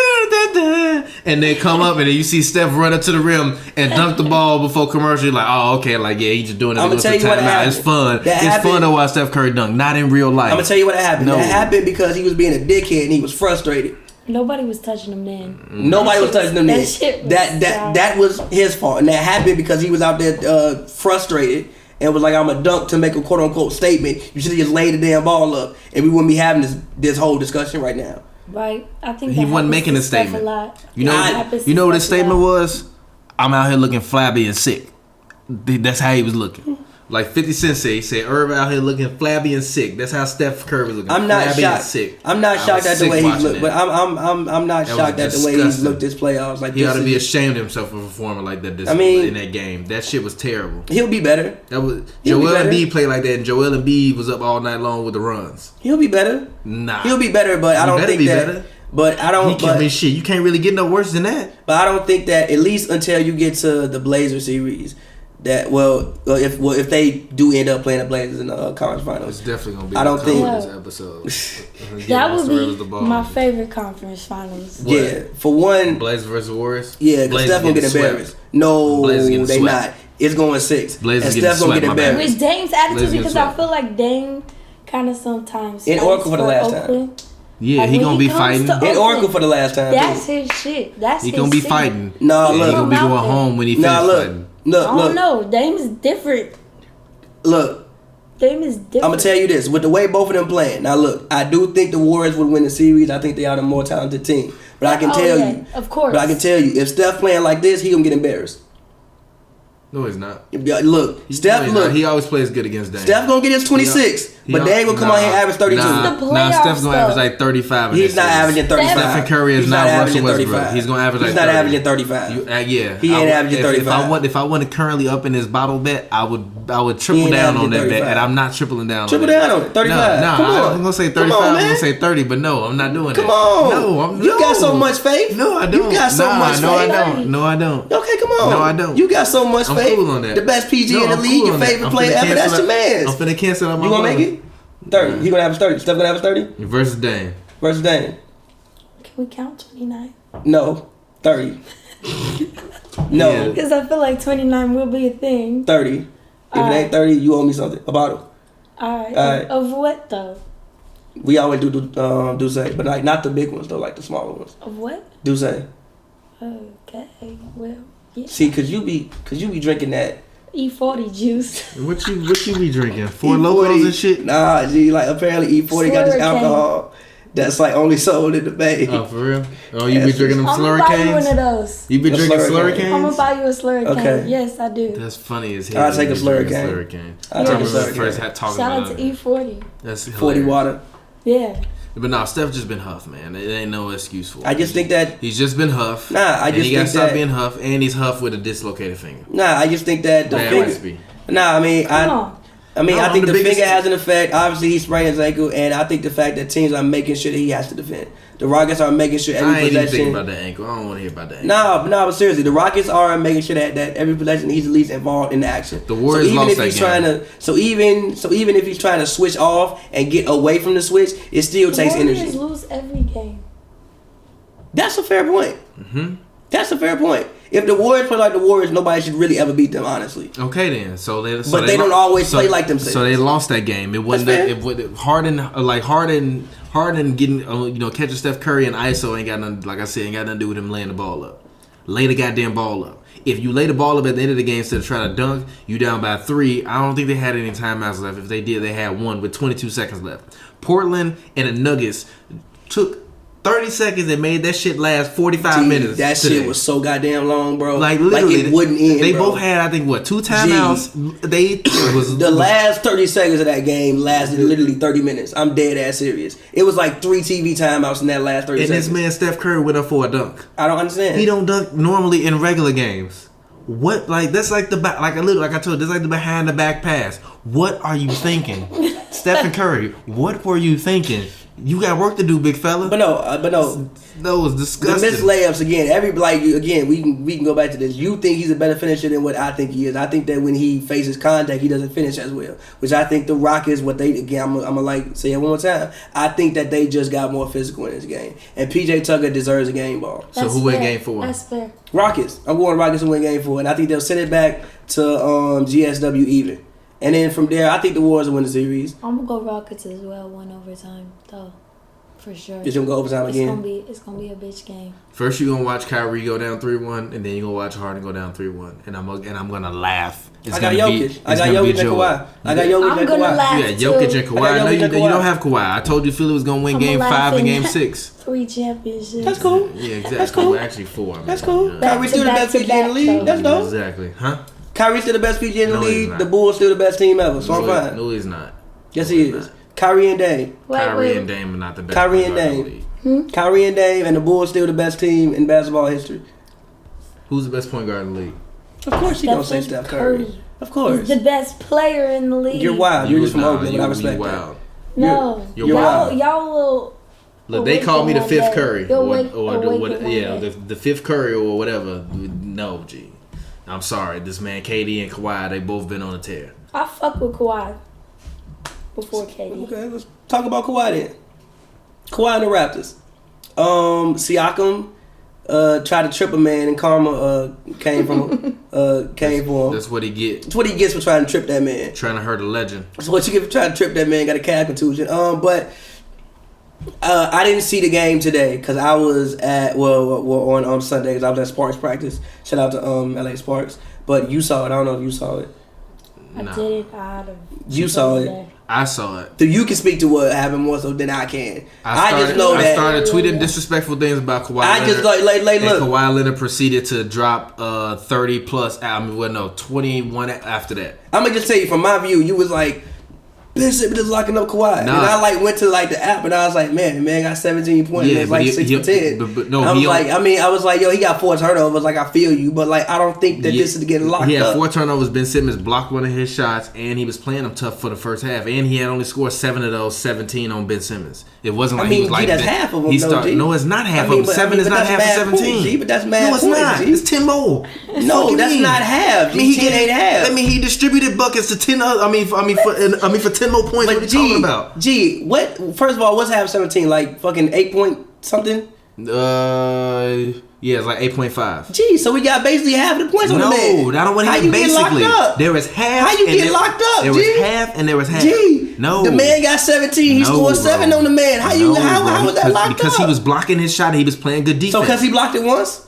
and they come up and then you see Steph run up to the rim and dunk the ball before commercial. You're like, oh, okay, like yeah, he's just doing it. I'm gonna tell you what happened. It's fun. It's fun to watch Steph Curry dunk. Not in real life. I'm gonna tell you what happened. No. That happened because he was being a dickhead and he was frustrated. Nobody was touching him then. Nobody was touching him then. That was his fault, and that happened because he was out there frustrated. And was like, I'm a dunk to make a quote unquote statement. You should have just laid the damn ball up, and we wouldn't be having this whole discussion right now. Right, I think he wasn't making a statement. You know what his statement was? I'm out here looking flabby and sick. That's how he was looking. Like 50 Cent said, he said, Irv out here looking flabby and sick. That's how Steph Curry was looking. I'm not flabby shocked. And sick. I'm not shocked at the way he looked, but I'm not shocked at the way he's looked this playoffs. Like he ought to be ashamed of himself for performing like that. In that game, that shit was terrible. He'll be better. Joel Embiid played like that, and Joel Embiid was up all night long with the runs. He'll be better. Nah, he'll be better, but I don't think that. Better. But I don't. Shit, you can't really get no worse than that. But I don't think that at least until you get to the Blazer series. That if they do end up playing the Blazers in the conference finals, it's definitely gonna be. I don't think this episode. That would be my favorite conference finals. Yeah, for one, Blazers versus Warriors. Yeah, because Steph gonna get embarrassed. No, they not. It's going 6. Blazers and Steph gonna get embarrassed. With Dame's attitude, because I feel like Dame kind of sometimes in Oracle for the last time. Yeah, he gonna be fighting in Oracle for the last time. That's his shit. That's he gonna be fighting. No, look, he gonna be going home when he finishes fighting. Look. I don't know. Dame is different. Look. Dame is different. I'm gonna tell you this: with the way both of them playing. Now, look, I do think the Warriors would win the series. I think they are the more talented team. But I can tell you, of course. But I can tell you, if Steph playing like this, he gonna get embarrassed. No, he's not. Look, Steph. Look, he always plays good against Dame. Steph gonna get his 26, but Dame gonna come out here and average 32. Steph's gonna average like 35. He's not averaging 35. Stephen Curry is not Russell Westbrook. He's gonna average like 30. He's not averaging 35. Yeah, he ain't averaging 35. If I wasn't currently up in his bottle bet, I would triple down on that bet, and I'm not tripling down. Triple down on it. 35. No, I'm gonna say 35. I'm gonna say 30, but no, I'm not doing that. Come on. No, you got so much faith. No, I don't. You got so much faith. No, I don't. Okay, come on. No, I don't. You got so much faith. I'm cool on that. The best PG in the league, your favorite player ever. That's your man. I'm finna cancel out my. You gonna make it? 30. He gonna have 30. Steph gonna have 30. Versus Dame. Can we count 29? No, 30. No, because I feel like 29 will be a thing. 30. If it ain't 30, you owe me something. A bottle. All right. Of what though? We always do Douce, but like not the big ones though, like the smaller ones. Of what? Douce. Okay. Well, yeah. See, cause you be drinking that E40 juice. What you be drinking? 4 Locos and shit? Nah, G. Like apparently E40 got this alcohol that's like only sold in the Bay. Oh, for real? Oh, you be drinking them slurricanes? I'm gonna buy you one of those. You be drinking slurricanes? I'm gonna buy you a slurricane. Okay. Yes, I do. That's funny as hell. I'll take a slurricane. I remember first had talking Shout about out to E40. That's hilarious. 40 water. Yeah. But nah, Steph just been huff, man. It ain't no excuse for it. I just think that he's just been huff. Nah, I just think he gotta stop being huff, and he's huff with a dislocated finger. Nah, I just think that the finger. Nah, I mean, I mean, No, I think I'm the the finger biggest- has an effect. Obviously, he sprained his ankle, and I think the fact that teams are making sure that he has to defend. The Rockets are making sure every I ain't even possession. thinking about that ankle. I don't want to hear about that ankle. No, but seriously, the Rockets are making sure that every possession he's at least involved in the action. The Warriors lost that game. Even if he's trying to switch off and get away from the switch, it still takes Warriors energy. lose every game. That's a fair point. Mm-hmm. That's a fair point. If the Warriors play like the Warriors, nobody should really ever beat them, honestly. Okay then. But they don't always play like themselves. So they lost that game. It wasn't That's that, it Harden getting catching Steph Curry and ISO ain't got nothing. Like I said, ain't got nothing to do with him laying the ball up. Lay the goddamn ball up. If you lay the ball up at the end of the game instead of trying to dunk, you down by 3. I don't think they had any timeouts left. If they did, they had one with 22 seconds left. Portland and the Nuggets took 30 seconds and made that shit last 45 minutes. That today. shit was so goddamn long, bro. Like literally, it wouldn't end. They bro. both had, I think, 2 timeouts. The last 30 seconds of that game lasted literally 30 minutes. I'm dead ass serious. It was like 3 TV timeouts in that last 30 and seconds. this man Steph Curry went up for a dunk. I don't understand. He don't dunk normally in regular games. What, like, that's like the back, like I told you, that's like the behind the back pass. What are you thinking, Stephen Curry? What were you thinking? You got work to do, big fella. But no. That was disgusting. The missed layups again. We can go back to this. You think he's a better finisher than what I think he is. I think that when he faces contact, he doesn't finish as well. Which I think the Rockets, I'm gonna like say it one more time. I think that they just got more physical in this game, and PJ Tucker deserves a game ball. So who win game 4? That's fair. Rockets. I'm going Rockets to win game 4, and I think they'll send it back to GSW even. And then from there, I think the Warriors will win the series. I'm gonna go Rockets as well. 1 overtime though, for sure. It's gonna go overtime again. It's gonna be a bitch game. First, you're gonna watch Kyrie go down 3-1, and then you're gonna watch Harden go down 3-1, and I'm gonna laugh. I got Jokic. I got Jokic and Kawhi. I'm gonna laugh. Yeah, Jokic and Kawhi. No, you don't have Kawhi. I told you Philly was gonna win game 5 and game 6. 3 championships. That's cool. Yeah, exactly. That's cool. Well, actually 4. I mean, That's cool. Yeah. Kyrie's still the best PG in the league. That's dope. Exactly. Huh? Kyrie's still the best PG in the No, he's league. not. The Bulls still the best team ever. So I'm fine. No, he's not. Yes, No, he he's is. not. Kyrie and Dame. Kyrie and Dame are not the best. Kyrie point and guard in the Dame. league. Kyrie and Dame and the Bulls still the best team in basketball history. Who's the best point guard in the league? Of course you don't say Steph Curry. Of course. He's the best player in the league. You're wild. You're just from Oakland, but I respect that. Wild. No, You're wild. y'all will. Look, they call me the fifth Curry, or the fifth Curry or whatever. No, G. I'm sorry. This man, KD and Kawhi, they both been on a tear. I fuck with Kawhi before KD. Okay, let's talk about Kawhi then. Kawhi and the Raptors. Siakam tried to trip a man, and karma came for him. That's what he gets. That's what he gets for trying to trip that man. Trying to hurt a legend. That's what you get for trying to trip that man. Got a calf contusion. But I didn't see the game today because I was at on Sunday because I was at Sparks practice. Shout out to LA Sparks. But you saw it. I don't know if you saw it. I didn't. I had a You saw it. I saw it. So you can speak to what happened more so than I can. I started tweeting disrespectful things about Kawhi I Leonard. just like and look. Kawhi Leonard proceeded to drop 30 plus. 21 after that. I'm gonna just tell you from my view, you was like, Bishop is locking up Kawhi. Nah. And I went to the app and I was like, man got 17 points. Yeah, It's but like 6 for 10. But no, I was like, yo, he got 4 turnovers. Like, I feel you, but I don't think that this is getting locked up. He had 4 turnovers. Ben Simmons blocked one of his shots, and he was playing him tough for the first half. And he had only scored 7 of those 17 on Ben Simmons. It wasn't like he was like that's half of them. No, it's not half of them. 7 is not half of 17. Points, but that's mad. No, it's points, not. G. It's 10 more. No, that's not half. 10 ain't half. I mean, he distributed buckets to 10. For 10 more points. What are you talking about? G, what? First of all, what's half 17? Like fucking 8 point something? Yeah, it's like 8.5. Gee, so we got basically half of the points on the man. No, I don't want to How hear you basically. get locked up? There was half. How you get locked up, There G? was half and there was half. Gee, no. The man got 17. He scored 7 on the man. How was that locked up? Because he was blocking his shot and he was playing good defense. So because he blocked it once?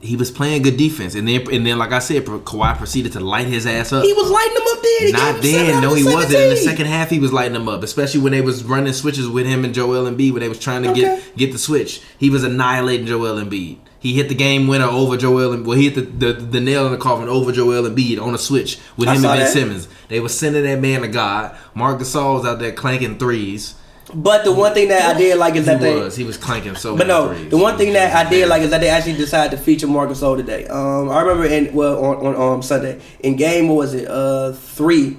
He was playing good defense, and then like I said, Kawhi proceeded to light his ass up. He was lighting him up then. Not then. No, he wasn't. In the second half, he was lighting him up, especially when they was running switches with him and Joel Embiid when they was trying to get the switch. He was annihilating Joel Embiid. He hit the game winner over Joel Embiid. Well, he hit the nail in the coffin over Joel Embiid on a switch with him and Ben Simmons. They was sending that man to God. Marc Gasol was out there clanking threes. But the one thing that I did like is he was clanking so but many no, threes. the one thing that I did like is that they actually decided to feature Marc Gasol today. I remember on Sunday in game 3,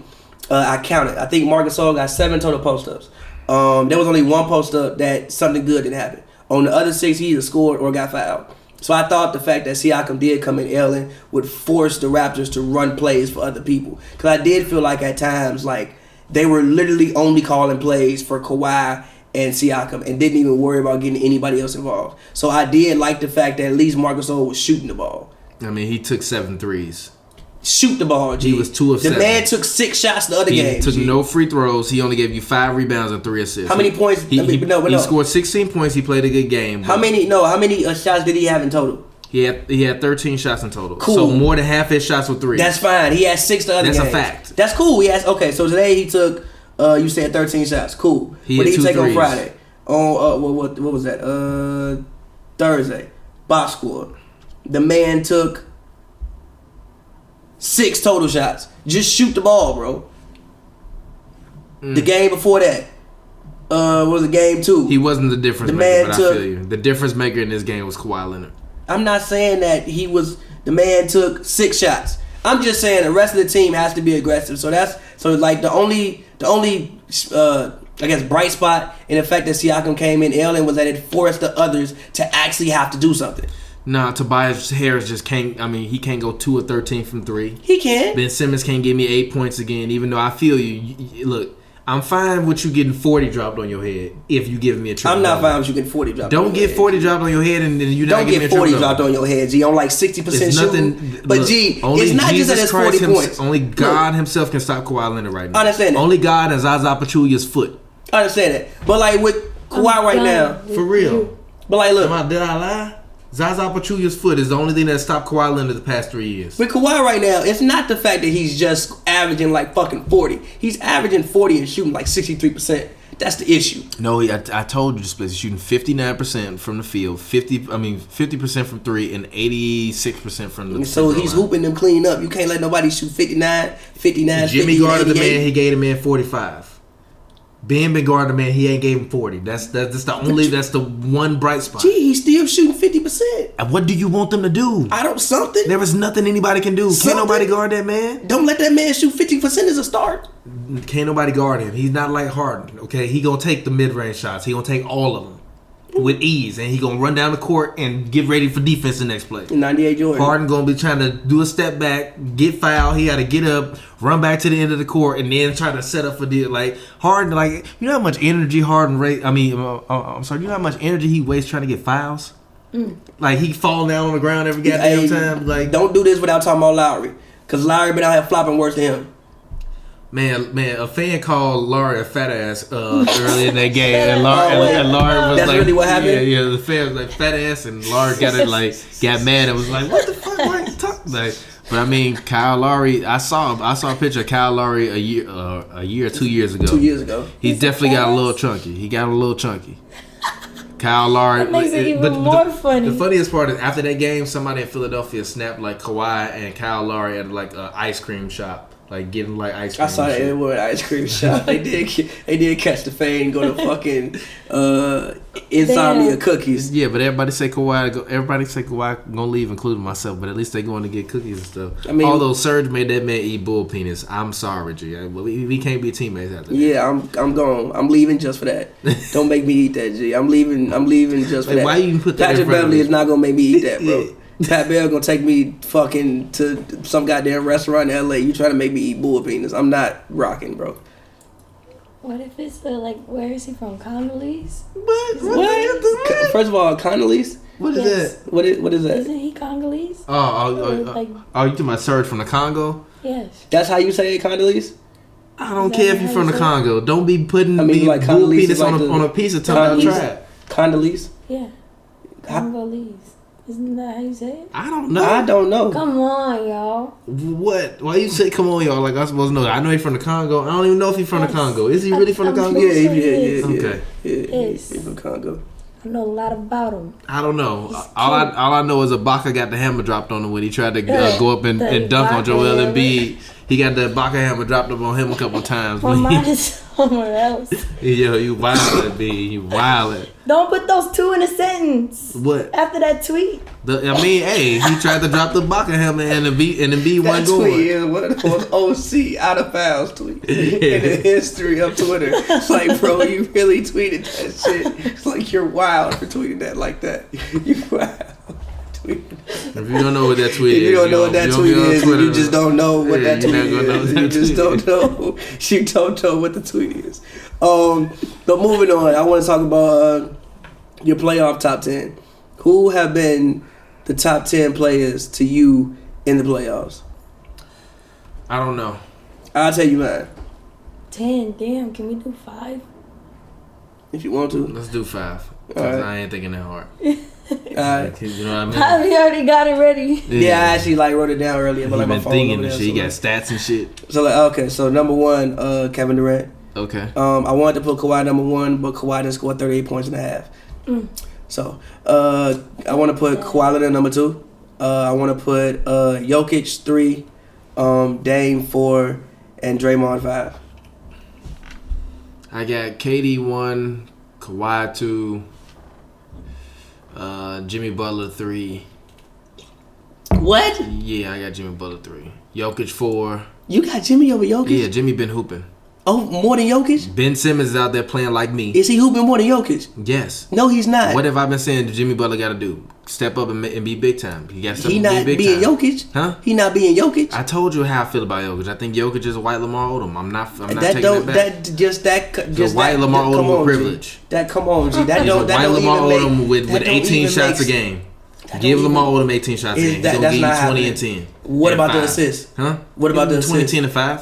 I counted. I think Marc Gasol got 7 total post-ups. There was only 1 post-up that something good didn't happen. On the other 6, he either scored or got fouled. So I thought the fact that Siakam did come in ailing would force the Raptors to run plays for other people. Because I did feel like at times, like, they were literally only calling plays for Kawhi and Siakam and didn't even worry about getting anybody else involved. So I did like the fact that at least Marc Gasol was shooting the ball. I mean, he took 7 threes. Shoot the ball, G. He was 2 of 7. The man took 6 shots the other game. He took G. no free throws. He only gave you 5 rebounds and 3 assists. How many points? He scored 16 points. He played a good game. How many shots did he have in total? He had 13 shots in total. Cool. So more than half his shots were 3. That's fine. He had 6 the other games. That's a fact. That's cool. So today he took you said 13 shots. Cool. What did he take on Friday? On what was that? Thursday. Box score. The man took 6 total shots. Just shoot the ball, bro. The game before that was a game 2. He wasn't the difference maker, but I feel you. The difference maker in this game was Kawhi Leonard. I'm not saying that he was. The man took 6 shots. I'm just saying the rest of the team has to be aggressive. So like the only I guess bright spot in the fact that Siakam came in ailing was that it forced the others to actually have to do something. Nah, Tobias Harris just can't. I mean, he can't go 2 of 13 from 3. He can. Ben Simmons can't give me 8 points again. Even though I feel you. Look, I'm fine with you getting 40 dropped on your head if you give me a triple. I'm not fine with you getting 40 dropped. Don't get 40 dropped on your head and then you not give me a triple. Don't get 40 dropped on your head, G. On like 60% shooting. But look, G, it's not just that it's 40 points. Only God himself can stop Kawhi Leonard right now. I understand that. Only God and Zaza Pachulia's foot. I understand that. But like with Kawhi right now, for real. But like, look, did I lie? Zaza Pachulia's foot is the only thing that stopped Kawhi Leonard the past 3 years. With Kawhi right now, it's not the fact that he's just averaging like fucking 40. He's averaging 40 and shooting like 63%. That's the issue. No, I told you the split. He's shooting 59% from the field, 50% from 3, and 86% from the. So he's hooping them clean up. You can't let nobody shoot 59. Jimmy guarded the man. He gave the man 45. Ben been guarding the man. He ain't gave him 40. That's the one bright spot. Gee, he's still shooting 50%. And what do you want them to do? Something. There is nothing anybody can do. Can't nobody guard that man. Don't let that man shoot 50% as a start. Can't nobody guard him. He's not like Harden. Okay, he gonna take the mid-range shots. He gonna take all of them with ease, and he gonna run down the court and get ready for defense the next play. 98 Jordan. Harden gonna be trying to do a step back, get fouled. He got to get up, run back to the end of the court, and then try to set up for the like Harden. Like, you know how much energy Harden I'm sorry. You know how much energy he wastes trying to get fouls. Like he fall down on the ground every goddamn time. Like, don't do this without talking about Lowry, cause Lowry been out here flopping worse than him. Man, a fan called Laurie a fat ass early in that game, and Laurie was that's like, really what happened. Yeah, the fan was like fat ass, and Laurie got mad and was like, "What the fuck? Why you talking?" Like, but I mean, Kyle Lowry. I saw a picture of Kyle Lowry a year or 2 years ago. 2 years ago, he definitely got a little chunky. Kyle Lowry. That makes it even more funny. The funniest part is after that game, somebody in Philadelphia snapped like Kawhi and Kyle Lowry at like an ice cream shop. Like getting like ice cream. I saw that it was an ice cream shop. They did catch the fade and go to fucking Insomnia cookies. Yeah, but everybody say Kawhi gonna leave, including myself. But at least they going to get cookies and stuff. I mean, although Serge made that man eat bull penis, I'm sorry, G. We can't be teammates after that. Yeah, I'm gone. I'm leaving just for that. Don't make me eat that, G. I'm leaving just for that. Why you even put that? Patrick Beverly is not gonna make me eat that, bro. Pat Bell gonna take me fucking to some goddamn restaurant in LA. You trying to make me eat bull penis? I'm not rocking, bro. What if it's where is he from? Congolese? What? First of all, Congolese. What is that? What is that? Isn't he Congolese? You talking about Serge from the Congo? Yes. That's how you say it, Congolese? I don't care if you're from the Congo. Don't be putting like bull penis like on a piece of tongue trap. Congolese? Yeah. Congolese. Isn't that how you say it? I don't know. Come on, y'all. What? Why you say come on, y'all? Like I'm supposed to know. I know he's from the Congo. I don't even know if he's from the Congo. Is he really from the Congo? Yeah. Okay. Yeah, he's from Congo. I know a lot about him. I don't know. All I know is Ibaka got the hammer dropped on him when he tried to go up and dunk on Joel Embiid. He got the Baka hammer dropped up on him a couple times. My mind is somewhere else. Yo, you wildin', B. You wildin'. Don't put those two in a sentence. What? After that tweet. Hey, he tried to drop the Baka hammer and the B wasn't going. That tweet is one of the most OC out of bounds tweets in the history of Twitter. It's like, bro, you really tweeted that shit. It's like you're wild for tweeting that like that. You wild. If you don't know what that tweet is, you don't know what that tweet is, you just don't know what that tweet is. You just don't know. You don't know what the tweet is. But moving on, I want to talk about your playoff top 10. Who have been the top 10 players to you in the playoffs? I don't know. I'll tell you mine. 10, damn, can we do 5? If you want to. Let's do 5. Because Right. I ain't thinking that hard. Alright. You know what I mean? Pavy already got it ready. Yeah, I actually wrote it down earlier, but He like my been phone thinking over and there, shit. He so got stats and shit. So okay, so number 1, Kevin Durant. Okay. I wanted to put Kawhi number 1, but Kawhi didn't score 38 points and a half. So I want to put Kawhi Leonard number 2. I want to put Jokic 3, Dame 4, and Draymond 5. I got KD 1, Kawhi 2, Jimmy Butler 3. What? Yeah, I got Jimmy Butler 3. Jokic 4. You got Jimmy over Jokic? Yeah, Jimmy been hooping. Oh, more than Jokic? Ben Simmons is out there playing like me. Is he hooping more than Jokic? Yes. No, he's not. What have I been saying Jimmy Butler got to do? Step up and be big time. He got to He be not big being time. Jokic. Huh? He not being Jokic. I told you how I feel about Jokic. I think Jokic is a white Lamar Odom. I'm not that taking don't it back. just white Lamar Odom with privilege. That come on, G. That He's don't a that white don't Lamar even Odom make, with that don't 18 even shots make- a game. that Give don't Lamar even- Odom 18 shots a Is game. He's that- going to that's give you not 20 happening. and 10. What and about the 5. assists? Huh? What about the 20, assists? 10, and 5?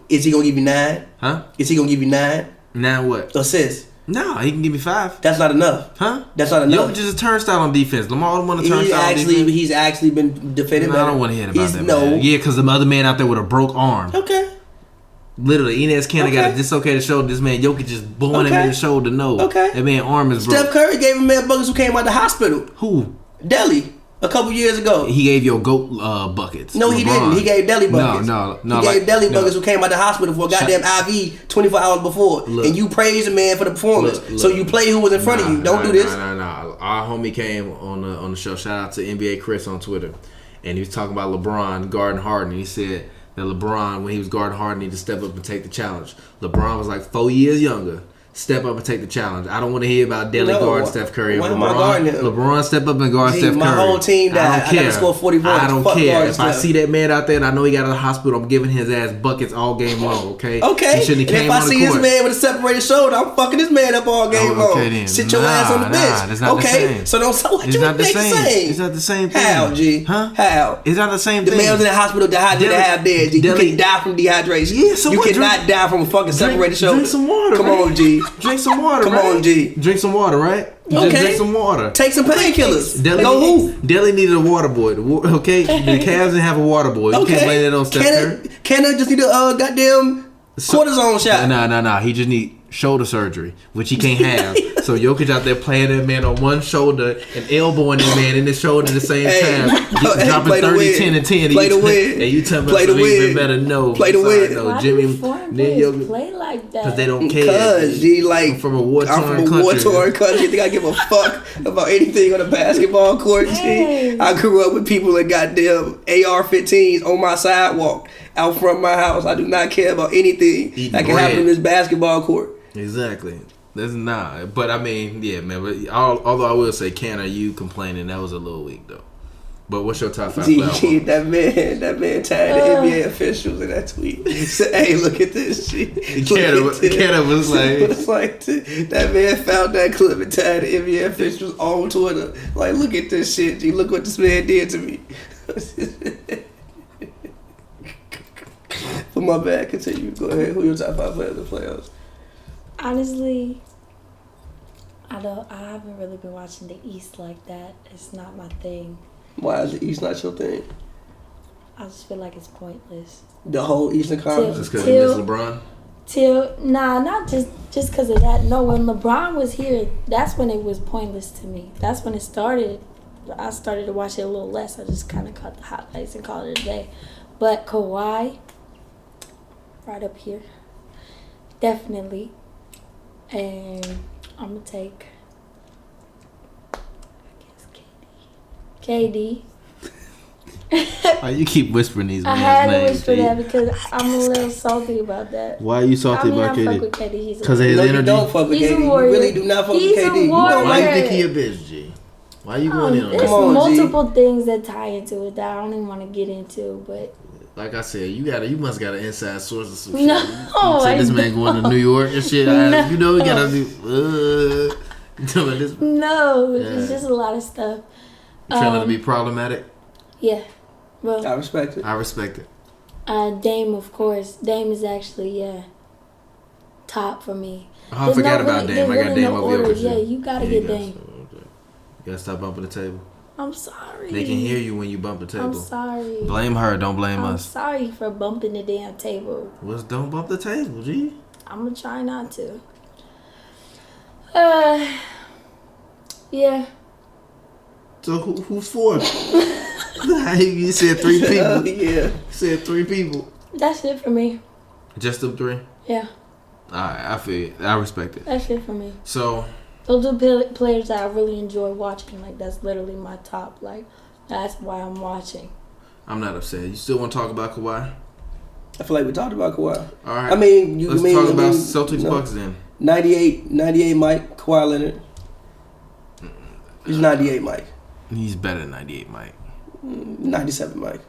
Is he gonna give you 9? Huh? Is he gonna give you 9 Now what? assists? No, he can give me 5. That's not enough. Huh? That's not enough. Jokic is a turnstile on defense. Lamar Odom on a turnstile on defense. He's actually been defending No, better. I don't want to hear about that. No. Man. Yeah, because the other man out there with a broke arm. Okay. Literally, Enes Kanter got Okay. a dislocated shoulder. This man Jokic just blowing him Okay. in the shoulder. No. Okay. That man arm is broke. Steph Curry gave him man buckets who came out the hospital. Who? Delhi. A couple years ago. He gave your goat buckets. No, he LeBron. didn't. He gave Delhi buckets. No. He gave Delhi buckets who came out the hospital for a goddamn Shut- IV 24 hours before. Look. And you praised the man for the performance. Look. So you play who was in front of you. Don't do this. No. Our homie came on the show. Shout out to NBA Chris on Twitter. And he was talking about LeBron guarding Harden. He said that LeBron, when he was guarding Harden, needed to step up and take the challenge. LeBron was like 4 years younger. Step up and take the challenge. I don't want to hear about Delhi guarding Steph Curry. Why am I guarding him? LeBron step up and guard Gee, Steph Curry. my whole team died. I don't I care. gotta score 40 points. I don't Fuck care. guarding If I Steph. see that man out there and I know he got out of the hospital, I'm giving his ass buckets all game long. Okay. Okay. He shouldn't And have if came I on the see this court. man with a separated shoulder, I'm fucking this man up all game long. Okay, then. Sit your Nah, ass on the bench. that's not the okay. same. So don't so what It's you not the make same. same. It's not the same thing. How, G? Huh? How? It's not the same The thing. man was in the hospital dehydrated Delhi- half dead. G. You Delhi- can die from dehydration. Yeah, so you what? cannot die from a fucking separated shoulder. Drink some water. Come man. on, G. Drink some water. Come right? on, G. Drink some water, right? Just Okay. drink some water. Take some painkillers. Delhi, Go who? Delhi needed a water boy. Okay, the Cavs didn't have a water boy. You can't blame that on Steph Curry. Can I just need a goddamn cortisone shot? Nah. He just need shoulder surgery, which he can't have. So Jokic out there playing that man on one shoulder and elbowing that man in the shoulder at the same time, dropping play the 30, win. 10, and 10. Play the win. And you tell me Play the something win. even better. No, Play the I'm sorry, win. No, Why Jimmy, do foreign then players Jokic, play like that? because they don't care. Cause G, like I'm from a war-torn war-torn country. Think I give a fuck about anything on a basketball court? G, Hey. I grew up with people that goddamn AR-15s on my sidewalk out front of my house. I do not care about anything Eating that can bread. happen in this basketball court. Exactly. That's not. But I mean, yeah, man. But although I will say, Ken, are you complaining? That was a little weak though. But what's your top 5 G, playoff? that man tagged the NBA officials in that tweet. He said, "Hey, look at this shit." Canada was like, It was like that man found that clip and tagged the NBA officials on Twitter. Like, look at this shit, G. Look what this man did to me. But my bad. Continue. Go ahead. Who your top 5 players in the playoffs? Honestly, I haven't really been watching the East like that. It's not my thing. Why is the East not your thing? I just feel like it's pointless. The whole Eastern Conference. just because you miss LeBron? Not just because of that. No, when LeBron was here, that's when it was pointless to me. That's when it started. I started to watch it a little less. I just kind of caught the highlights and called it a day. But Kawhi, right up here. Definitely. And I'm going to take, I guess, KD. Why you keep whispering these I man's had to names? whisper G? that because I'm a little salty about that. Why are you salty about I fuck KD? with KD. He's a Because of his No, you energy? don't fuck with He's a KD. You warrior. really do not fuck He's with a KD. You warrior. don't Why you like think he a bitch, G? Why you going in on There's that? Come on, multiple things that tie into it that I don't even want to get into, but Like I said, you must got an inside source of some No, shit. You say this I man going to don't. New York and shit. No. You know he gotta do. You talking about this? no, Yeah. it's just a lot of stuff. Trying to be problematic. Yeah, well, I respect it. I respect it. Dame, of course. Dame is actually top for me. Oh, I There's forgot no about really- Dame. I there's got really Dame no over order. here. Yeah, you gotta get Dame. You gotta stop bumping the table. I'm sorry. They can hear you when you bump the table. I'm sorry. Blame her, don't blame I'm us. sorry for bumping the damn table. Don't bump the table, G. I'm gonna try not to. Yeah. So who's fourth? You said 3 people. Yeah. You said 3 people. That's it for me. Just them 3? Yeah, Alright, I feel it. I respect it. that's it for me. So, Those are players that I really enjoy watching. Like, that's literally my top. Like, that's why I'm watching. I'm not upset. You still want to talk about Kawhi? I feel like we talked about Kawhi. Alright. I mean, Let's talk about Celtics Bucks then. 98 Mike, Kawhi Leonard. He's 98 Mike. He's better than 98 Mike. 97 Mike.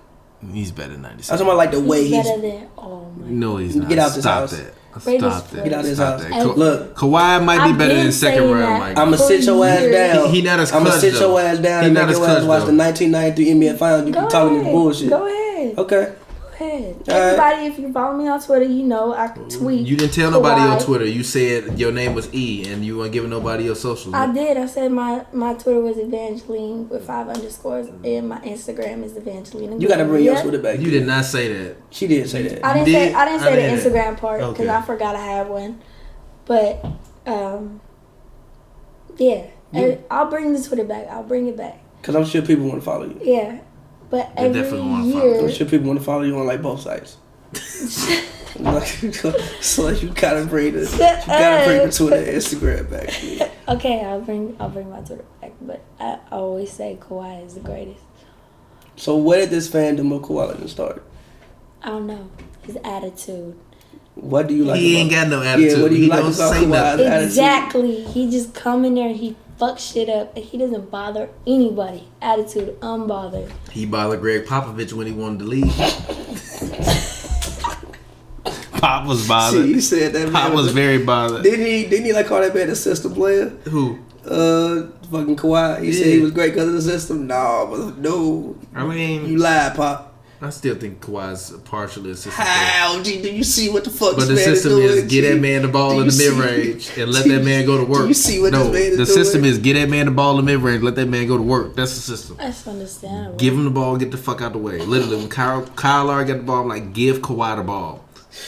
He's better than I'm 97. talking about like the way He's he's. better than, oh my No, he's not. Get out this Stop house. that. Greatest Stop that. player. Get out this Stop house. that. Hey, Look, Kawhi might be I've better been than second saying round that. Mike. I'ma For sit your ass years. down. He not as I'ma clutch, sit though. your ass down He and not make as your ass clutch, watch the though. 1993 NBA Finals. You Go keep talking this ahead. bullshit. Go ahead. Okay. Go ahead. All right. Everybody, if you follow me on Twitter, you know I can tweet. You didn't tell nobody on Kawhi. Twitter. You said your name was E and you weren't giving nobody your socials. I did. I said my Twitter was Evangeline with 5 underscores, and my Instagram is Evangeline. You gotta bring your Yeah. Twitter back. You did not say that. She did say that. I didn't You say did? I didn't I say didn't. the Instagram part because Okay. I forgot I had one. But yeah, I'll bring the Twitter back. I'll bring it back. Because I'm sure people want to follow you. Yeah, but They every definitely wanna follow. year. I'm sure people want to follow you on like both sites. So you gotta bring the Twitter and Instagram back. Okay, I'll bring my Twitter back. But I always say Kawhi is the greatest. So where did this fandom of Kawhi Leonard start? I don't know his attitude. What do you like? He about, ain't got no attitude. Yeah, what do you He like don't about say Kawhi's nothing. attitude? Exactly. He just come in there and he fucks shit up. And he doesn't bother anybody. Attitude, unbothered. He bothered Greg Popovich when he wanted to leave. Pop was bothered. See, you said that. Pop man was very bothered. Didn't he like call that man a system player? Who? Fucking Kawhi. He said he was great because of the system. No. I mean, You lied, Pop. I still think Kawhi's partially a system. How? G, do you see what the fuck But this the man system is doing? is get G? that man the ball Do in you the see- mid range and let do that you- man go to work. Do you see what No, this man is the doing? system is get that man the ball in the mid range, let that man go to work. That's the system. That's understandable. Give him the ball, get the fuck out the way. Literally, when Kyle Lowry got the ball, I'm like, give Kawhi the ball.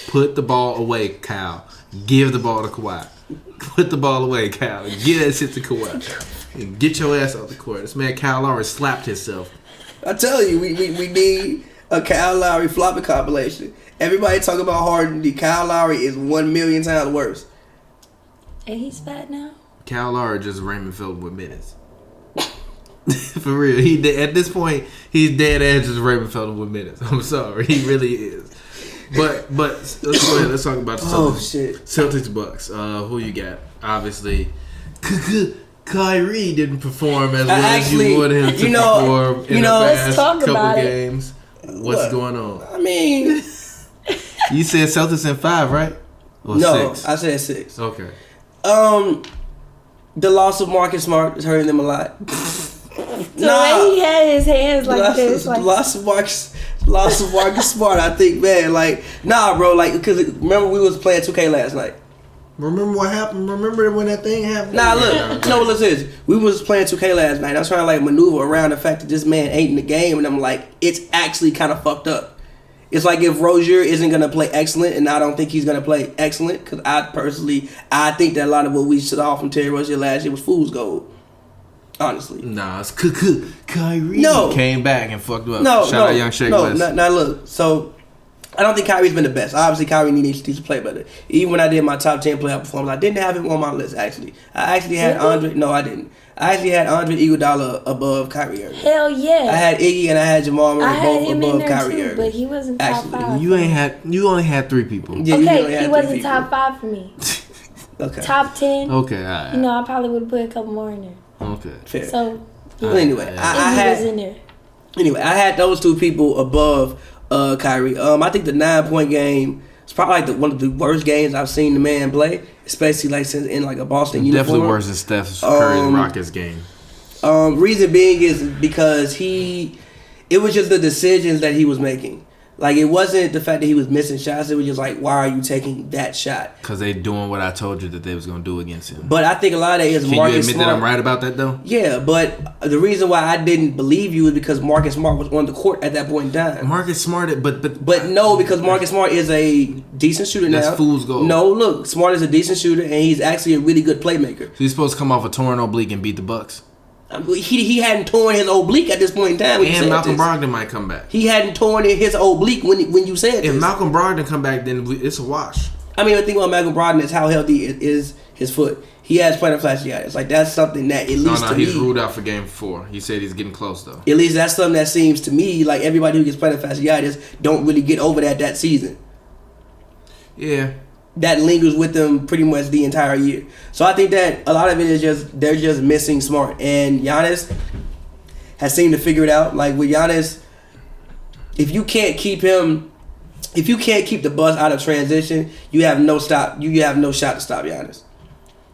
Put the ball away, Kyle. Give the ball to Kawhi. Put the ball away, Kyle. Get that shit to Kawhi. And get your ass off the court. This man Kyle Lowry slapped himself. I tell you, we need a Kyle Lowry floppy compilation. Everybody talk about Harden. The Kyle Lowry is 1,000,000 times worse. And he's fat now? Kyle Lowry just Raymond Felton with minutes. For real. At this point, he's dead ass just Raymond Felton with minutes. I'm sorry. He really is. But let's go ahead. Let's talk about the Celtics. Oh shit. Celtics Bucks. Who you got? Obviously, Kyrie didn't perform as well as you wanted him to perform in the let's past talk couple about it. games. What's going on? I mean, You said Celtics in 5, right? Or no, 6? I said 6. Okay. The loss of Marcus Smart is hurting them a lot. The way he had his hands like this, like loss of Marcus Smart. I think, man, like, nah, bro, like, because remember we was playing 2K last night. Remember what happened? Remember when that thing happened? Nah, look, no, listen. We was playing 2K last night. I was trying to like maneuver around the fact that this man ain't in the game, and I'm like, it's actually kind of fucked up. It's like if Rozier isn't gonna play excellent, and I don't think he's gonna play excellent, because I think that a lot of what we saw from Terry Rozier last year was fool's gold. Honestly, Nah, it's Kyrie. No. Came back and fucked up. no, Shout out Young Shaq no. West. Now look, so I don't think Kyrie's been the best. Obviously, Kyrie needs to play better. Even when I did my top 10 playoff performance, I didn't have him on my list, actually. I actually had Andre. No, I didn't. I actually had Andre Iguodala above Kyrie Irving. Hell yeah. I had Iggy and I had Jamal Murray both above Kyrie Irving. But he wasn't top 5. You only had 3 people. Yeah, okay, he wasn't top 5 for me. Okay. Top 10. Okay, all right. You know, I probably would have put a couple more in there. Okay. Fair. So, Well, anyway, I was in there. Anyway, I had those 2 people above Kyrie. I think the 9-point game is probably like one of the worst games I've seen the man play, especially like since in like a Boston uniform. Definitely worse than Steph Curry's Rockets game. Reason being is because it was just the decisions that he was making. Like, it wasn't the fact that he was missing shots. It was just like, why are you taking that shot? Because they doing what I told you that they was going to do against him. But I think a lot of that is Marcus Smart. Can you admit that I'm right about that, though? Yeah, but the reason why I didn't believe you is because Marcus Smart was on the court at that point in time. Marcus Smart, but no, because Marcus Smart is a decent shooter now. That's fool's gold. No, look, Smart is a decent shooter, and he's actually a really good playmaker. So he's supposed to come off a torn oblique and beat the Bucks? He hadn't torn his oblique at this point in time. And Malcolm Brogdon might come back. He hadn't torn his oblique when you said this. If Malcolm Brogdon come back, then it's a wash. I mean, the thing about Malcolm Brogdon is how healthy is his foot. He has plantar fasciitis. Like, that's something that at least to me. He's ruled out for Game 4. He said he's getting close though. At least that's something that seems to me like everybody who gets plantar fasciitis don't really get over that season. Yeah. That lingers with them pretty much the entire year. So I think that a lot of it is just they're just missing Smart, and Giannis has seemed to figure it out. Like with Giannis, if you can't keep the bus out of transition, you have no stop. You have no shot to stop Giannis.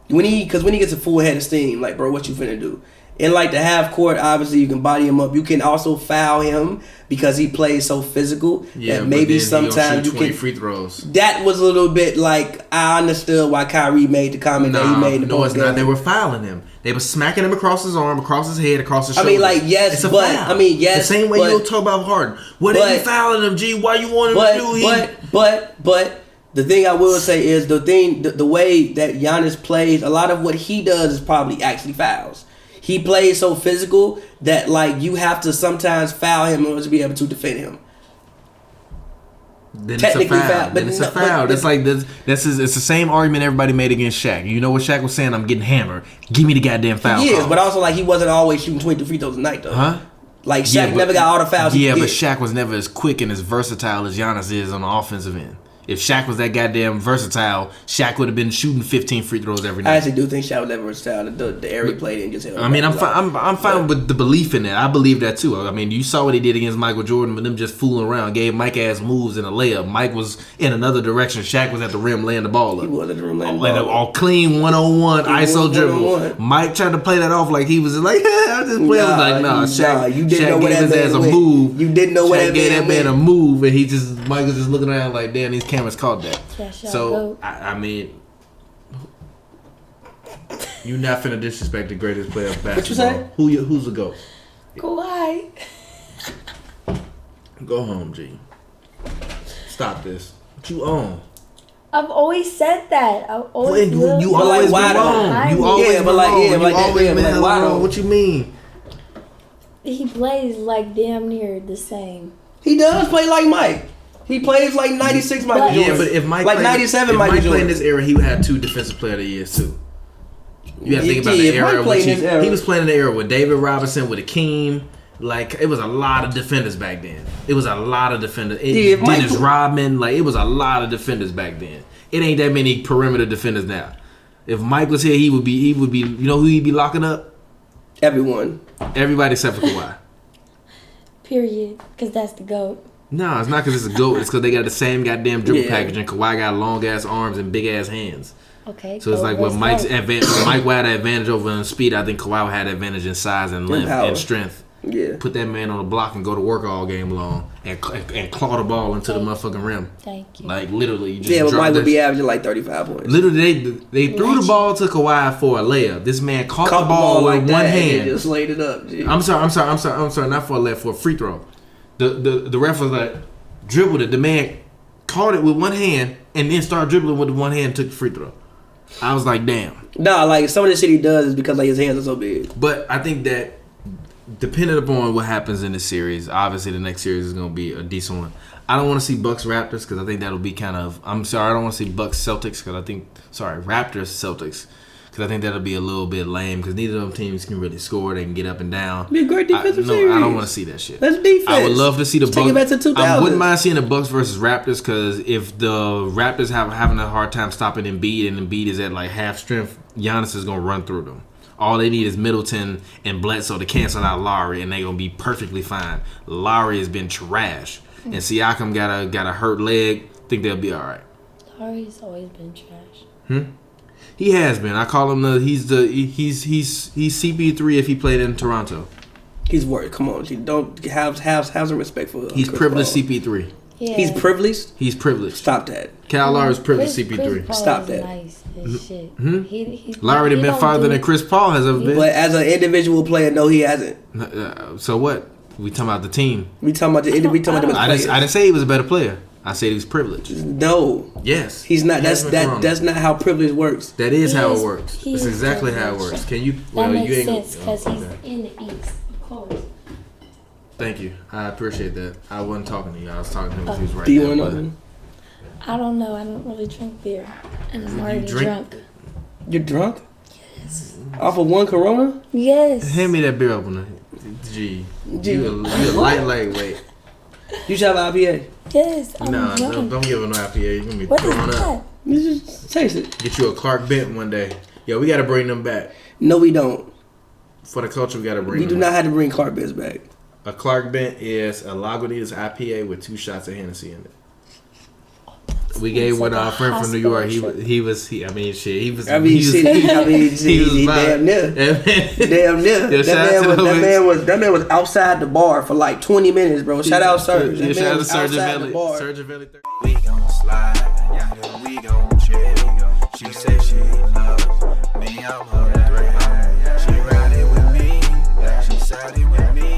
When he gets a full head of steam, like, bro, what you finna do? In like the half court, obviously you can body him up. You can also foul him because he plays so physical that maybe sometimes you can free throws. That was a little bit like I understood why Kyrie made the comment that he made in the post game. No, it's not. They were fouling him. They were smacking him across his arm, across his head, across his shoulder. I mean, like, yes, it's a but foul. I mean, yes, the same way you talk about Harden. What are you fouling him, G? Why you want him to do? But the thing I will say is the way that Giannis plays, a lot of what he does is probably actually fouls. He plays so physical that like you have to sometimes foul him in order to be able to defend him. Then technically foul. But it's a foul. It's like this. It's the same argument everybody made against Shaq. You know what Shaq was saying? I'm getting hammered. Give me the goddamn foul. He is, but also like he wasn't always shooting 23 free throws a night though. Huh? Like Shaq never got all the fouls. Yeah, but Shaq was never as quick and as versatile as Giannis is on the offensive end. If Shaq was that goddamn versatile, Shaq would have been shooting 15 free throws every night. I actually do think Shaq was that versatile. The area he played in just held. I mean, I'm fine with the belief in that. I believe that too. I mean, you saw what he did against Michael Jordan with them just fooling around. Gave Mike ass moves in a layup. Mike was in another direction. Shaq was at the rim laying the ball up. He was at the rim laying the ball up. All clean 1-on-1 ISO dribble. Mike tried to play that off like he was like, I just play. I was like, nah, Shaq. You didn't know what gave his ass a move. You didn't know what Shaq gave that man a move, and Mike was just looking around like, damn, these cameras caught that. So I mean, you're not finna disrespect the greatest player of basketball. What you say? Who's the GOAT? Kawhi. Go home, G. Stop this. What you on? I've always said that. I've always you always been wrong. You always been wrong. You always been hella wrong. What you mean? He plays like damn near the same. He does play like Mike. He plays like 96 Michael Jordan. Yeah, but if Mike like 97 Michael Jordan. Played in this era, he would have 2 defensive player of the years too. You have to think about the era which he was playing in the era with David Robinson, with Akeem. Like, it was a lot of defenders back then. It was a lot of defenders. Dennis Rodman, like, it was a lot of defenders back then. It ain't that many perimeter defenders now. If Mike was here, he would be. You know who he'd be locking up? Everyone. Everybody except for Kawhi. Period. Because that's the GOAT. No, it's not because it's a GOAT. It's because they got the same goddamn dribble package, and Kawhi got long ass arms and big ass hands. Okay. So it's like when Mike had an advantage over in speed, I think Kawhi had an advantage in size and length and strength. Yeah. Put that man on the block and go to work all game long and claw the ball into the motherfucking rim. Thank you. Like literally, you just but Mike would be averaging like 35 points. Literally, they threw the ball to Kawhi for a layup. This man caught the ball with one hand. And just laid it up. Geez. I'm sorry. Not for a layup, for a free throw. The ref was like, dribbled it. The man caught it with one hand and then started dribbling with the one hand and took the free throw. I was like, damn. Nah, like some of the shit he does is because like his hands are so big. But I think that depending upon what happens in this series, obviously the next series is going to be a decent one. I don't want to see Bucks Raptors because I think that'll be kind of. I'm sorry, I don't want to see Bucks Celtics because I think. Sorry, Raptors Celtics because I think that'll be a little bit lame because neither of them teams can really score. They can get up and down. Be a great defensive series. I don't want to see that shit. That's defense. I would love to see the Bucks. Take it back to 2000. I wouldn't mind seeing the Bucks versus Raptors because if the Raptors having a hard time stopping Embiid and Embiid is at like half strength, Giannis is gonna run through them. All they need is Middleton and Bledsoe to cancel out Lowry, and they're gonna be perfectly fine. Lowry has been trash, and Siakam got a hurt leg. Think they'll be all right. Lowry's always been trash. He has been. I call him he's CP3 if he played in Toronto. He's worried. Come on, don't have some respect for. He's privileged CP3. Yeah. He's privileged. He's privileged. Stop that. Kyle Lowry's privileged CP3. Chris Paul Stop is that. Nice as shit. Lowry done been farther than Chris Paul has ever been. But as an individual player, no, he hasn't. So what? We talking about the team. We talking about the we talking about the I didn't say he was a better player. I said he was privileged. No. Yes. He's not. That's not how privilege works. That is how it works. That's exactly how it works. Can you? That makes sense because he's in the East, of course. Thank you. I appreciate that. I wasn't talking to you. I was talking to him because he was right Do you there. want to know? I don't know. I don't really drink beer, and I'm already drunk. You're drunk? Yes. Off of one Corona? Yes. Hand me that beer opener. G. You a lightweight. You should have IPA. Yes. I'm drunk. Don't give him no IPA. You're gonna be What is throwing that? up. You just taste it. Get you a Clark Bent one day. Yo, we gotta bring them back. No, we don't. For the culture, we gotta bring We them do not have to bring Clark Bents back. A Clark Bent is a Lagunitas IPA with 2 shots of Hennessy in it. We gave one our friend from New York. He was damn near. That man was outside the bar for like 20 minutes, bro. Shout out Serge. Yeah, shout out to Serge Valley. We gon' slide, yeah, we gon' chill. She said she loves me, I'm her threat. She riding with me, she siding with me.